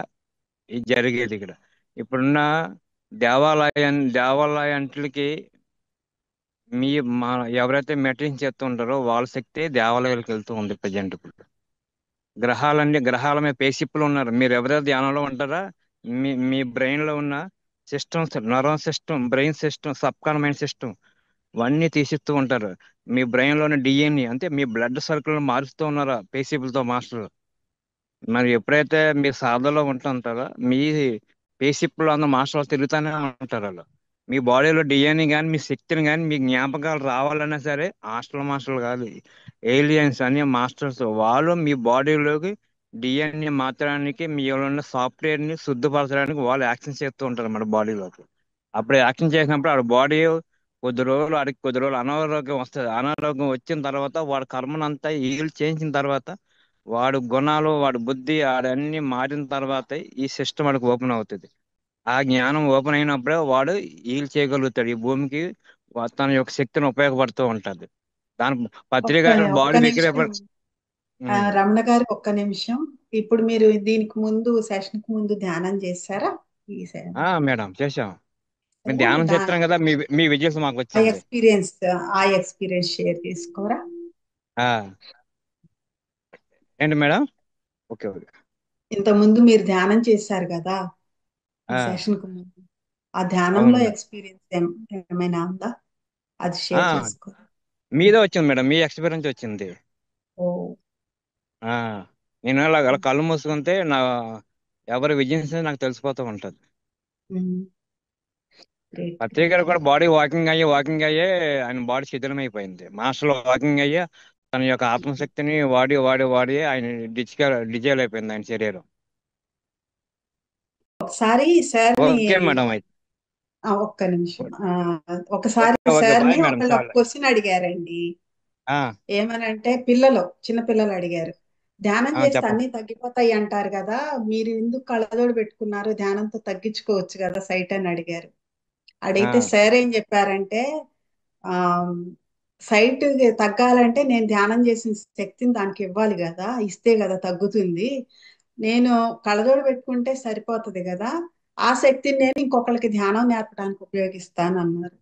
ఇది జరిగేది ఇక్కడ. ఇప్పుడున్న దేవాలయానికి మీ మా ఎవరైతే మెయింటైన్ చేస్తూ ఉంటారో వాళ్ళ శక్తి దేవాలయాలకు వెళ్తూ ఉంది ప్రజెంట్ ఇప్పుడు. గ్రహాల మీద పేసిప్పులు ఉన్నారు. మీరు ఎవరైతే ధ్యానంలో ఉంటారా మీ బ్రెయిన్ లో ఉన్న systems, nervous system, brain system, sub conscious system ఇవన్నీ తీసిస్తూ ఉంటారు. మీ బ్రెయిన్ లోని డిఎన్ఏ అంటే మీ బ్లడ్ సర్కిల్ మారుస్తూ ఉన్నారా పేసిపులతో మాస్టర్. మరి ఎప్పుడైతే మీరు సాధనలో ఉంటుంటారో మీ పేసిప్పులు అన్న మాస్టర్లు తిరుగుతూనే ఉంటారు వాళ్ళు. మీ బాడీలో డిఎన్ఏ కానీ మీ శక్తిని కానీ మీ జ్ఞాపకాలు రావాలన్నా సరే హాస్టల్ మాస్టర్లు కాదు, ఏలియన్స్ అనే మాస్టర్స్ వాళ్ళు మీ బాడీలోకి డిఎన్ఏ మార్చడానికి మీలో ఉన్న సాఫ్ట్వేర్ ని శుద్ధపరచడానికి వాళ్ళు యాక్షన్ చేస్తూ ఉంటారు మన బాడీలోకి. అప్పుడు యాక్షన్ చేసినప్పుడు ఆ బాడీ కొద్ది రోజులు అనారోగ్యం వస్తుంది. అనారోగ్యం వచ్చిన తర్వాత వాడు కర్మనంతా హీల్ చేయించిన తర్వాత వాడు గుణాలు, వాడి బుద్ధి ఆడన్నీ మారిన తర్వాత ఈ సిస్టమ్ వాడికి ఓపెన్ అవుతుంది. ఆ జ్ఞానం ఓపెన్ అయినప్పుడే వాడు హీల్ చేయగలుగుతాడు. ఈ భూమికి తన యొక్క శక్తిని ఉపయోగపడుతూ ఉంటది. దాని ఒక్క పత్రిక ఒక్క బాడీ దగ్గర నిమిషం రమణ గారు, ఒక్క నిమిషం. ఇప్పుడు మీరు దీనికి ముందు సెషన్ కు ముందు ధ్యానం చేశారా? ఈ మేడం చేసాం. మేము చేశారా? ధ్యానం చేస్తున్నాం కదా, మీ మీ విజయస్ మాకు ఆ వచ్చింది. ఎక్స్పీరియన్స్ ఆ ఎక్స్పీరియన్స్ షేర్ చేసుకోరా? ఆ ఏంటి మేడం? Okay okay. ఇంత ముందు మీరు ధ్యానం చేశారు కదా, ఈ ఆ సెషన్ కు ముందు. ఆ ధ్యానంలో అవును. ఎక్స్పీరియన్స్ ఏమైనా ఉందా? అది ఆ షేర్ చేసుకోరా? మీదే వచ్చింది మేడం, మీ ఎక్స్పీరియన్స్ వచ్చింది. ఓ. ఆ నేను అలా కళ్ళు మూసుకుంటే ఎవరి విజయన్స్ నాకు తెలిసిపోతూ ఉంటది. గ్రేట్ పత్రిక గ్రేట్ గారు కూడా అండి. బాడీ వాకింగ్ అయ్యే ఆయన బాడీ శిథిలమైపోయింది. మాస్టర్ వాకింగ్ అయ్యే తన యొక్క ఆత్మశక్తిని వాడి ఆయన డిజైల్ అయిపోయింది ఆయన శరీరం. ఒకసారి సార్ని ఓకే మేడం అయితే. ఒక్క నిమిషం. ఒకసారి ఓకే ఓకే సార్ని బాయ్ మేడం, ఒకళ్ళు ఒక చాలా. క్వశ్చన్ అడిగారండి. ఆ ఏమనంటే చిన్న పిల్లలు అడిగారు, ధ్యానం చేస్తే చెప్పండి. అన్ని తగ్గిపోతాయి అంటారు కదా, మీరు ఎందుకు కళ్ళజోడు పెట్టుకున్నారు, ధ్యానంతో తగ్గించుకోవచ్చు కదా సైట్ అని అడిగారు. అడిగితే ఆ సార్ ఏం చెప్పారంటే, ఆ సైట్ తగ్గాలంటే నేను ధ్యానం చేసిన శక్తిని దానికి ఇవ్వాలి కదా, ఇస్తే కదా తగ్గుతుంది. నేను కళ్ళజోడు పెట్టుకుంటే సరిపోతుంది కదా, ఆ శక్తిని నేను ఇంకొకరికి ధ్యానం నేర్పడానికి ఉపయోగిస్తాను అన్నారు.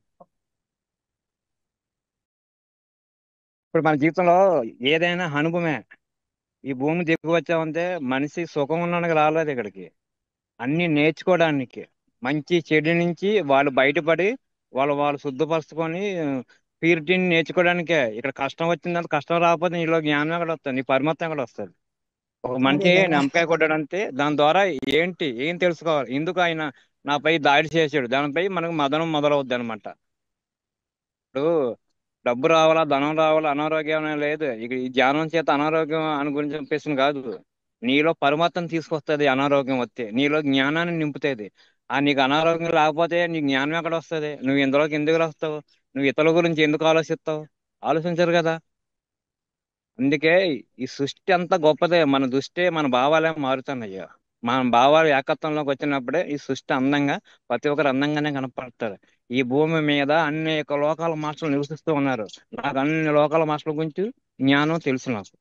ఇప్పుడు మన జీవితంలో ఏదైనా అనుభవమే. ఈ భూమి దిగి వచ్చామంటే మనిషి సుఖం ఉండడానికి రాలేదు ఇక్కడికి, అన్ని నేర్చుకోవడానికి. మంచి చెడు నుంచి వాళ్ళు బయటపడి వాళ్ళు శుద్ధపరచుకొని ప్యూరిటీని నేర్చుకోవడానికే. ఇక్కడ కష్టం వచ్చిందంటే, కష్టం రాకపోతే నీలో జ్ఞానం ఎక్కడ వస్తుంది, నీ పరిమతం ఎక్కడ వస్తుంది? ఒక అదే మనిషి కదా. నిమ్మకాయ కొట్టాడంటే దాని ద్వారా ఏం తెలుసుకోవాలి, ఎందుకు ఆయన నాపై దాడి చేసాడు, దానిపై మనకు మదనం మొదలవుద్ది అనమాట. ఇప్పుడు డబ్బు రావాలా, ధనం రావాలా, అనారోగ్యం అనేది లేదు. ఇక ఈ ధ్యానం చేత అనారోగ్యం అని గురించి చెప్పేసింది కాదు. నీలో పరమాత్మ తీసుకొస్తుంది. అనారోగ్యం వస్తే నీలో జ్ఞానాన్ని నింపుతుంది. నీకు అనారోగ్యం రాకపోతే నీ జ్ఞానం ఎక్కడ వస్తుంది? నువ్వు ఇందులోకి ఎందుకు వస్తావు? నువ్వు ఇతరుల గురించి ఎందుకు ఆలోచిస్తావు? ఆలోచించరు కదా. అందుకే ఈ సృష్టి అంతా గొప్పదే, మన దృష్టి మన భావాలే మారుతున్నాయి. మన భావాలు ఏకత్వంలోకి వచ్చినప్పుడే ఈ సృష్టి అందంగా, ప్రతి ఒక్కరు అందంగానే కనపడతారు. ఈ భూమి మీద అనేక లోకాల మాస్టర్లు నివసిస్తూ ఉన్నారు. నాకు అన్ని లోకాల మాస్టర్ల గురించి జ్ఞానం తెలుసు. నాకు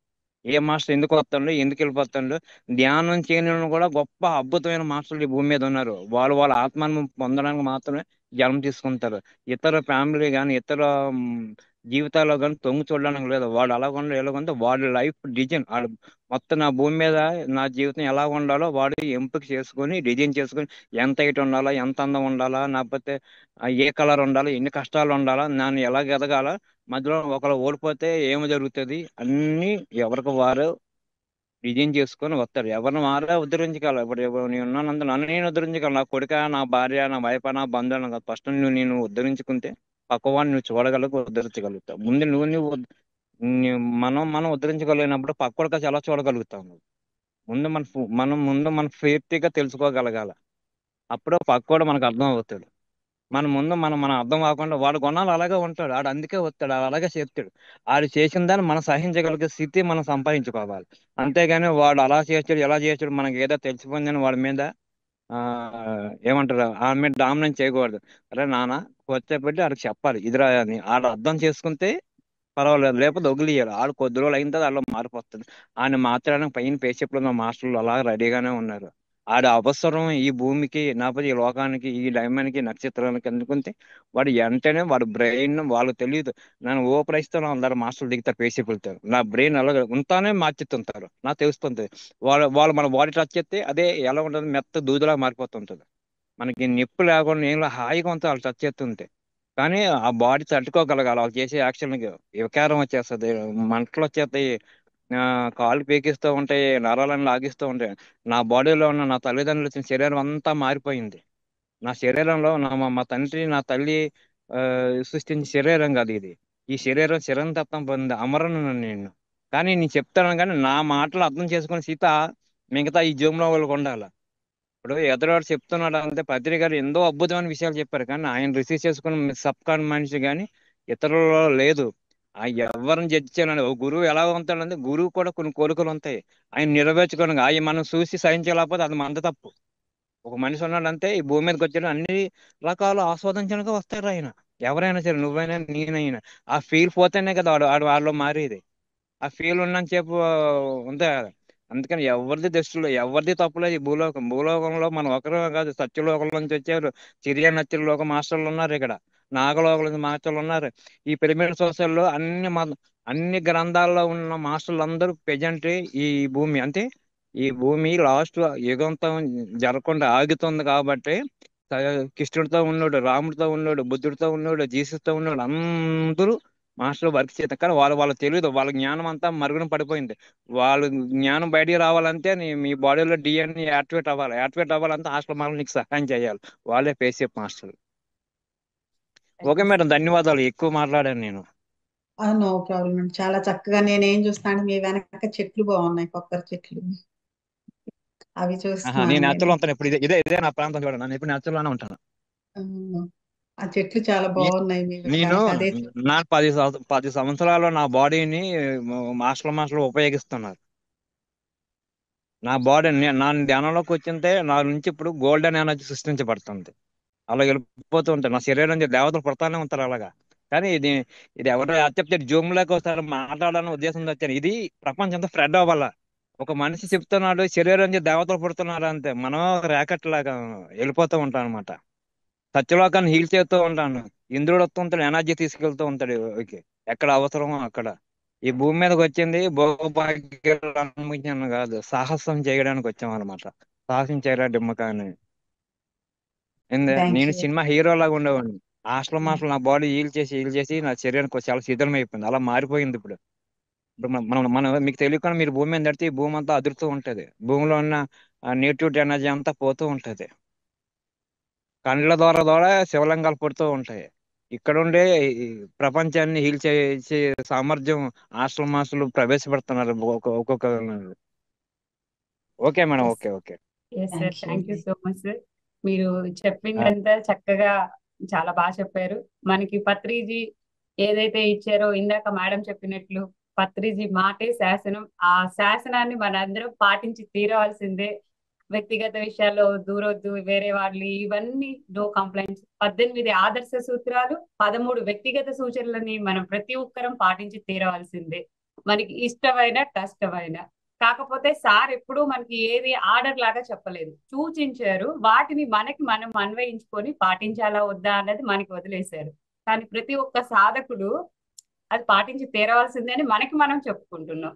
ఏ మాస్టర్ ఎందుకు వస్తాడు, ఎందుకు వెళ్ళిపోతాడు, ధ్యానం చేయని వాళ్ళు కూడా గొప్ప అద్భుతమైన మాస్టర్లు ఈ భూమి మీద ఉన్నారు. వాళ్ళు వాళ్ళ ఆత్మను పొందడానికి మాత్రమే జన్మ తీసుకుంటారు. ఇతర ఫ్యామిలీ కానీ ఇతర జీవితాల్లో కానీ తొంగి చూడడానికి లేదు. వాడు అలాగ ఎలాగొంటే వాడి లైఫ్ డిజైన్ వాడు మొత్తం నా భూమి మీద నా జీవితం ఎలా ఉండాలో వాడు ఎంపిక చేసుకొని డిజైన్ చేసుకొని, ఎంత హైట్ ఉండాలా, ఎంత అందం ఉండాలా, లేకపోతే ఏ కలర్ ఉండాలి, ఎన్ని కష్టాలు ఉండాలా, నన్ను ఎలా ఎదగాల, మధ్యలో ఒకరు ఓడిపోతే ఏమి జరుగుతుంది, అన్ని ఎవరికి వారు డిజైన్ చేసుకొని వస్తారు. ఎవరిని వారే ఉద్ధరించగలరు. నేను ఉన్నానంత నన్ను నేను ఉద్ధరించగలను. నా కొడుక, నా భార్య, నా వైఫ్, నా బంధువులు కాదు. ఫస్ట్ నేను ఉద్ధరించుకుంటే పక్కవాడిని నువ్వు ఉద్ధరించగలుగుతావు. ముందు మనం ఉద్ధరించగలిగినప్పుడు పక్కోడికి ఎలా చూడగలుగుతావు నువ్వు? ముందు మన పూర్తిగా తెలుసుకోగలగాల. అప్పుడు పక్కోడు మనకు అర్థం అవుతాడు. మన ముందు మనం అర్థం కాకుండా వాడు గుణాలు అలాగే ఉంటాడు, ఆడు అందుకే వస్తాడు, ఆడు అలాగే చేస్తాడు. ఆడు చేసిన దాన్ని మనం సహించగలిగే స్థితి మనం సంపాదించుకోవాలి. అంతేగాని వాడు అలా చేస్తాడు ఎలా చేస్తాడు మనకి ఏదో తెలిసిపోయిందని వాడి మీద ఆ ఏమంటారు ఆమె మీద డామినేట్ చేయకూడదు. అరే నాన్న వచ్చేపెట్టి ఆడికి చెప్పాలి ఇదిరా అని. ఆడు అర్థం చేసుకుంటే పర్వాలేదు, లేకపోతే వదిలేయాలి. ఆడు కొద్ది రోజులు అయిన తర్వాత అలా మారిపోతుంది. ఆయన మార్చడానికి పైన పేషెప్లు ఉన్న మాస్టర్లు అలా రెడీగానే ఉన్నారు. ఆడి అవసరం ఈ భూమికి, లేకపోతే ఈ లోకానికి, ఈ డైమండ్కి, నక్షత్రానికి ఎందుకుంటే వాడు వెంటనే వాడు బ్రెయిన్ వాళ్ళకి తెలియదు. నేను ఓ ప్రశ్న అందరు మాస్టర్లు దిగుతారు పేషెప్లతో. నా బ్రెయిన్ అలాగే ఉంటానే మార్చుతుంటారు, నాకు తెలుస్తుంటది. వాళ్ళు మన బాడీ టచ్ చేస్తే అదే ఎలా ఉంటుంది, మెత్త దూదిలా మారిపోతుంటది. మనకి నొప్పి లేకుండా నేను హాయిగా ఉంటుంది వాళ్ళు టచ్ చేస్తుంటే. కానీ ఆ బాడీ తట్టుకోగలగాలి వాళ్ళు చేసే యాక్షన్. వికారం వచ్చేస్తుంది, మంటలు వచ్చేస్తాయి, ఆ కాళ్ళు పీకిస్తూ ఉంటాయి, నరాలను లాగిస్తూ ఉంటాయి. నా బాడీలో ఉన్న నా తల్లిదండ్రులు ఇచ్చిన శరీరం అంతా మారిపోయింది. నా శరీరంలో మా తండ్రి నా తల్లి ఆ సృష్టించిన శరీరం కాదు ఇది. ఈ శరీరం చిరంతత్వం పొంది అమరను నేను. కానీ నేను చెప్తాను కానీ నా మాటలు అర్థం చేసుకుని సీత మిగతా ఈ జీవంలో వాళ్ళకి ఉండాలి. ఇప్పుడు ఎదురువాడు చెప్తున్నాడు అంటే పత్రి గారు ఎంతో అద్భుతమైన విషయాలు చెప్పారు, కానీ ఆయన రిసీవ్ చేసుకున్న సబ్కాన్ మనిషి కానీ ఇతరులలో లేదు. ఆ ఎవరిని జడ్జి చేయాలని ఓ గురువు ఎలా ఉంటాడంటే గురువు కూడా కొన్ని కోరికలు ఉంటాయి, ఆయన నెరవేర్చుకోవడం అవి మనం చూసి సహించలేకపోతే అది మన తప్పు. ఒక మనిషి ఉన్నాడంటే ఈ భూమి మీదకి వచ్చాడు అన్ని రకాలు ఆస్వాదించడానికి వస్తారు ఆయన. ఎవరైనా సరే, నువ్వైనా నేనైనా ఆ ఫీల్ పోతేనే కదా వాళ్ళు మారేది. ఆ ఫీల్ ఉన్నంత సేపు ఉంటే అందుకని ఎవరిది దృష్టిలో ఎవరిది తప్పులేదు. ఈ భూలోకంలో మనం ఒకరు కాదు, సత్యలోకం నుంచి వచ్చారు, సిరియా నత్య లోక మాస్టర్లు ఉన్నారు, ఇక్కడ నాగలోకం నుంచి మాస్టర్లు ఉన్నారు. ఈ పిరమిడ్ సోషల్లో అన్ని గ్రంథాల్లో ఉన్న మాస్టర్లు అందరూ ప్రజెంట్ ఈ భూమి అంటే ఈ భూమి లాస్ట్ యుగంతో జరగకుండా ఆగుతుంది కాబట్టి స- కృష్ణుడితో ఉన్నాడు, రాముడితో ఉన్నాడు, బుద్ధుడితో ఉన్నాడు, జీసస్తో ఉన్నాడు, అందరూ మాస్టర్ వర్క్ చేస్తారు. కానీ వాళ్ళకి తెలియదు, వాళ్ళ జ్ఞానం అంతా మరుగున పడిపోయింది. వాళ్ళ జ్ఞానం బయటికి రావాలంటే మీ బాడీలో డిఎన్ఏ యాక్టివేట్ అవ్వాలంటే హాస్టల్ మాస్టర్ నీకు సహాయం చేయాలి. వాళ్ళే పేసే మాస్టర్. ఓకే మేడం, ధన్యవాదాలు, ఎక్కువ మాట్లాడాను నేను. నో ప్రాబ్లం అండి. చాలా చక్కగా నేనేం చూస్తాను, మీ వెనక చెట్లు బాగున్నాయి, కొబ్బరి చెట్లు, అవి నేను చూస్తున్నాను నేను. నేచురల్ ఉంటాను, ఇప్పుడు ఇదే నా ప్రాంతం, చూడండి నేను ఇప్పుడు నేచురల్ ఉంటాను. ఆ, ఆ చెట్లు చాలా నే- బాగున్నాయి మీ నేను వెనక, అదే నా 10 సంవత్సరాలు నా బాడీని మాస్టర్లు ఉపయోగిస్తున్నారు. నా బాడీ నా ధ్యానంలోకి వచ్చింటే నా నుంచి ఇప్పుడు గోల్డెన్ ఎనర్జీ సృష్టించబడుతుంది. అలా వెళ్ళిపోతూ ఉంటాయి, నా శరీరం నుంచి దేవతలు పుడతానే ఉంటారు అలాగా. కానీ ఇది ఎవరో చెప్తే జూమ్ లోకి వస్తారు మాట్లాడాలని ఉద్దేశంతో వచ్చాను. ఇది ప్రపంచం అంతా స్ప్రెడ్ అవ్వాల. ఒక మనిషి చెప్తున్నాడు శరీరం నుంచి దేవతలు పుడుతున్నారు అంతే, మనం ఒక ర్యాకెట్ లాగా వెళ్ళిపోతూ ఉంటాం అనమాట. సత్యలోకాన్ని హీల్ చేస్తూ ఉంటాను. ఇంద్రుడు వస్తూ ఉంటాడు, ఎనర్జీ తీసుకెళ్తూ ఉంటాడు. ఓకే, ఎక్కడ అవసరమో అక్కడ. ఈ భూమి మీదకి వచ్చింది భోగభాగ్యాలు అనుభవించాను కాదు, సాహసం చేయడానికి వచ్చాం అనమాట. సాహసం చేయరా డిమ్మక అని. థ్యాంక్ నేను యూ. సినిమా హీరో లాగా ఉండేవాడిని. మాస్టర్ నా బాడీ హీల్ చేసి నా శరీరానికి చాలా శీతలం అయిపోయింది. అలా మారిపోయింది ఇప్పుడు. ఇప్పుడు మనం మీకు తెలియకుండా మీరు భూమి మీద నడితే ఈ భూమి అంతా అదురుతూ ఉంటది. భూమిలో ఉన్న నేటివ్ ఎనర్జీ అంతా పోతూ ఉంటది. కండ్ల ద్వారా శివలింగాలు పుడుతూ ఉంటాయి. ఇక్కడ ఉండే ఈ ప్రపంచాన్ని హీల్ చేసే సామర్థ్యం మాస్టర్లు ప్రవేశపెడుతున్నారు ఒక్కొక్క. Okay madam, yes okay okay. Yes sir, thank you thank you అండి. So much sir. మీరు చెప్పిందంతా చక్కగా చాలా బాగా చెప్పారు. మనకి పత్రిజీ ఏదైతే ఇచ్చారో ఇందాక మేడం చెప్పినట్లు పత్రిజీ మాటే శాసనం. ఆ శాసనాన్ని మనందరం పాటించి తీరవలసిందే. వ్యక్తిగత విషయాల్లో దూరొద్దు, వేరే వాళ్ళు, ఇవన్నీ నో కంప్లైంట్స్. 18 ఆదర్శ సూత్రాలు, 13 వ్యక్తిగత సూచనలని మనం ప్రతి ఒక్కరం పాటించి తీరవలసిందే, మనకి ఇష్టమైన కష్టమైన. కాకపోతే సార్ ఎప్పుడూ మనకి ఏది ఆర్డర్ లాగా చెప్పలేదు, సూచించారు. వాటిని మనం అన్వయించుకొని పాటించాలా వద్దా అన్నది మనకి వదిలేశారు. కానీ ప్రతి ఒక్క సాధకుడు అది పాటించి తీరవలసిందే అని మనకి మనం చెప్పుకుంటున్నాం.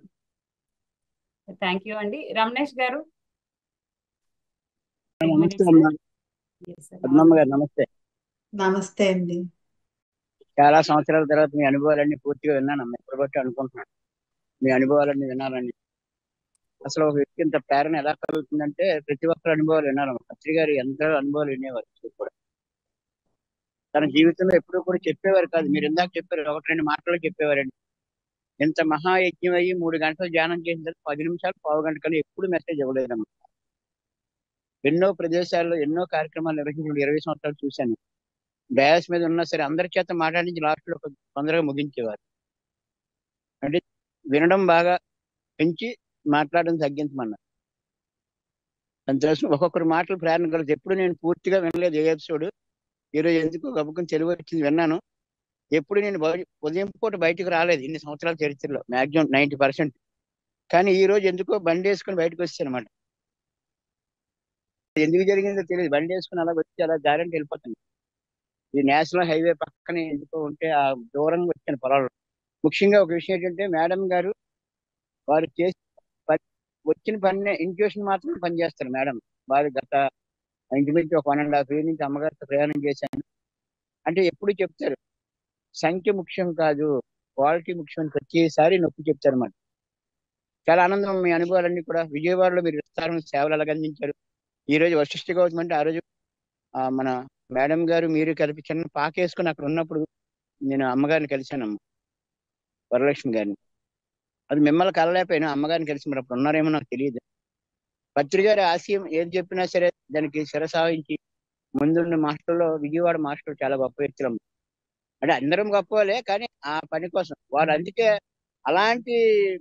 థ్యాంక్ యూ అండి. రమణేష్ గారు, 10 నమస్తే minutes అమ్మా. సార్. ఎస్ సార్, పద్మమ్మ నమస్తే గారు సార్. నమస్తే. నమస్తే అండి. చాలా సంవత్సరాల తర్వాత మీ అనుభవాలన్నీ పూర్తిగా విన్నానమ్మా. ఇప్పుడు బట్టి అనుకుంటున్నాను మీ అనుభవాలన్నీ వినాలని. అసలు ఒక వ్యక్తి ఇంత ప్రేరణ ఎలా కలుగుతుందంటే ప్రతి ఒక్కరి అనుభవాలు వినాలమ్మా. పత్రి గారు ఎంతో అనుభవాలు వినేవారు ఇప్పుడు కూడా. తన జీవితంలో ఎప్పుడూ కూడా చెప్పేవారు కాదు. మీరు ఇందాక చెప్పారు, ఒకటి రెండు మాటలు చెప్పేవారండి. ఇంత మహాయజ్ఞం అయ్యి 3 గంటలు ధ్యానం చేసిన తర్వాత 10 నిమిషాలు పావు గంట కన్నా ఎప్పుడు మెసేజ్ ఇవ్వలేదమ్మా. ఎన్నో ప్రదేశాల్లో ఎన్నో కార్యక్రమాలు నిర్వహించిన 20 సంవత్సరాలు చూశాను. డయాస్ మీద ఉన్నా సరే అందరి చేత మాట్లాడించి లాస్ట్ లో తొందరగా ముగించేవారు. అంటే వినడం బాగా పెంచి మాట్లాడడం తగ్గించమన్నారు. అందుకోసం ఒక్కొక్కరు మాటలు ప్రేరణ కలుగుతుంది. ఎప్పుడు నేను పూర్తిగా వినలేదు ఏ ఎపిసోడ్. ఈరోజు ఎందుకు గబుక్కుని తెలుగు వచ్చింది విన్నాను. ఎప్పుడు నేను ఉదయం పూట బయటకు రాలేదు ఇన్ని సంవత్సరాల చరిత్రలో, మాక్సిమం 90%. కానీ ఈ రోజు ఎందుకో బండి వేసుకుని బయటకు వచ్చాను అనమాట. ఎందుకు జరిగిందో తెలియదు. బండి వేసుకుని అలా వచ్చి అలా దారంటే వెళ్ళిపోతాను. ఈ నేషనల్ హైవే పక్కనే ఎందుకో ఉంటే ఆ దూరంగా వచ్చాను పొలాలు. ముఖ్యంగా ఒక విషయం ఏంటంటే మేడం గారు వారు చేసి పని- వచ్చిన పని ఇంట్యూషన్ మాత్రమే పనిచేస్తారు మేడం. వారు గత ఇంచుమించు ఒక 1.5 year నుంచి అమ్మగారితో ప్రయాణం చేశాను. అంటే ఎప్పుడు చెప్తారు సంఖ్య ముఖ్యం కాదు, క్వాలిటీ ముఖ్యం అని ప్రతిసారి నొక్కి చెప్తారు అన్నమాట. చాలా ఆనందం మీ అనుభవాలన్నీ కూడా. విజయవాడలో మీరు విస్తారమైన సేవలు ఎలా అందించారు. ఈ రోజు వశిష్ఠ గౌతమ్ అంటే ఆ రోజు మన మేడం గారు మీరు కలిపి చిన్న పాకేసుకుని అక్కడ ఉన్నప్పుడు నేను అమ్మగారిని కలిశానమ్మ, వరలక్ష్మి గారిని. అది మిమ్మల్ని కలలేకపోయినా అమ్మగారిని కలిసి మరి అప్పుడు ఉన్నారేమో నాకు తెలియదు. పత్రి గారి ఆశయం ఏది చెప్పినా సరే దానికి శిరసావించి ముందున్న మాస్టర్లో విజయవాడ మాస్టర్ చాలా గొప్ప వ్యక్తులు. అంటే అందరం గొప్పవాళ్ళే, కానీ ఆ పని కోసం వారు అందుకే అలాంటి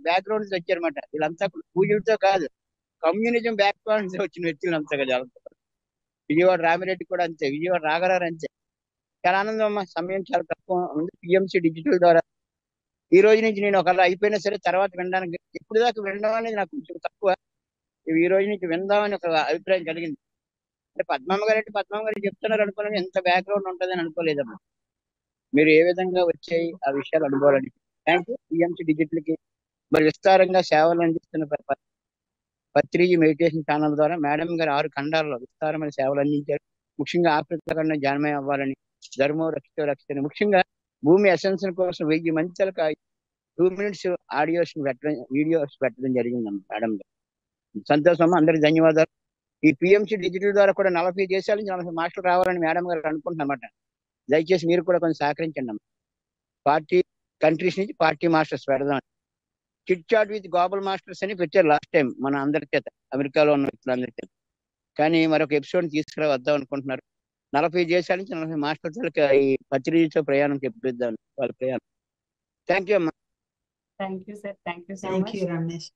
బ్యాక్గ్రౌండ్స్ వచ్చారన్నమాట. వీళ్ళంతా పూజలతో కాదు, కమ్యూనిజం బ్యాక్గ్రౌండ్స్ వచ్చిన వ్యక్తులు అంతా కదా. విజయవాడ రామిరెడ్డి కూడా అంతే, విజయవాడ రాఘరారు అంతే. చాలా ఆనందం అమ్మా. సమయం చాలా తక్కువ ఉంది. పిఎంసి డిజిటల్ ద్వారా ఈ రోజు నుంచి నేను ఒకవేళ అయిపోయినా సరే తర్వాత వినడానికి, ఇప్పుడు దాకా వినడం అనేది నాకు కొంచెం తక్కువ. ఈ రోజు నుంచి విందామని ఒక అభిప్రాయం కలిగింది. అంటే పద్మమ్మ గారు అంటే పద్మమ్మ గారు చెప్తున్నారు అనుకున్నాను, ఎంత బ్యాక్గ్రౌండ్ ఉంటుందని అనుకోలేదమ్మా. మీరు ఏ విధంగా వచ్చాయి ఆ విషయాలు అనుకోవాలని. Thank you. పిఎంసి డిజిటల్ కి మరి విస్తారంగా సేవలు అందిస్తున్న పత్రిజీ మెడిటేషన్ ఛానల్ ద్వారా మేడం గారు 6 ఖండాల్లో విస్తారమైన సేవలు అందించారు. ముఖ్యంగా ఆఫ్రికా ఖండం జానమయం అవ్వాలని, ధర్మో రక్షితో రక్షితని, ముఖ్యంగా భూమి ఎసెన్స్ కోసం 1000 మందికి 2 minutes వీడియోస్ పెట్టడం జరిగిందమ్మ మేడం గారు. సంతోషం. అందరికి ధన్యవాదాలు. ఈ పిఎంసి డిజిటల్ ద్వారా కూడా 40 దేశాల నుంచి 40 మాస్టర్లు రావాలని మేడం గారు అనుకుంటున్నమాట. దయచేసి మీరు కూడా కొంచెం సహకరించండి అమ్మ. 40 కంట్రీస్ నుంచి 40 మాస్టర్స్ పెడదాం. Chit chat with global masters అని పెట్టారు లాస్ట్ టైం మన అందరి చేత, అమెరికాలో ఉన్న వ్యక్తులందరి చేత. కానీ మరొక ఎపిసోడ్ వద్దాం అనుకుంటున్నారు. 40 దేశాల నుంచి 40 మాస్టర్లకి ఈ పత్రికతో ప్రయాణం చెప్పిద్దాం వాళ్ళ ప్రయాణం. థ్యాంక్ యూ అమ్మా. Thank you sir, thank you so thank much. You Ramesh.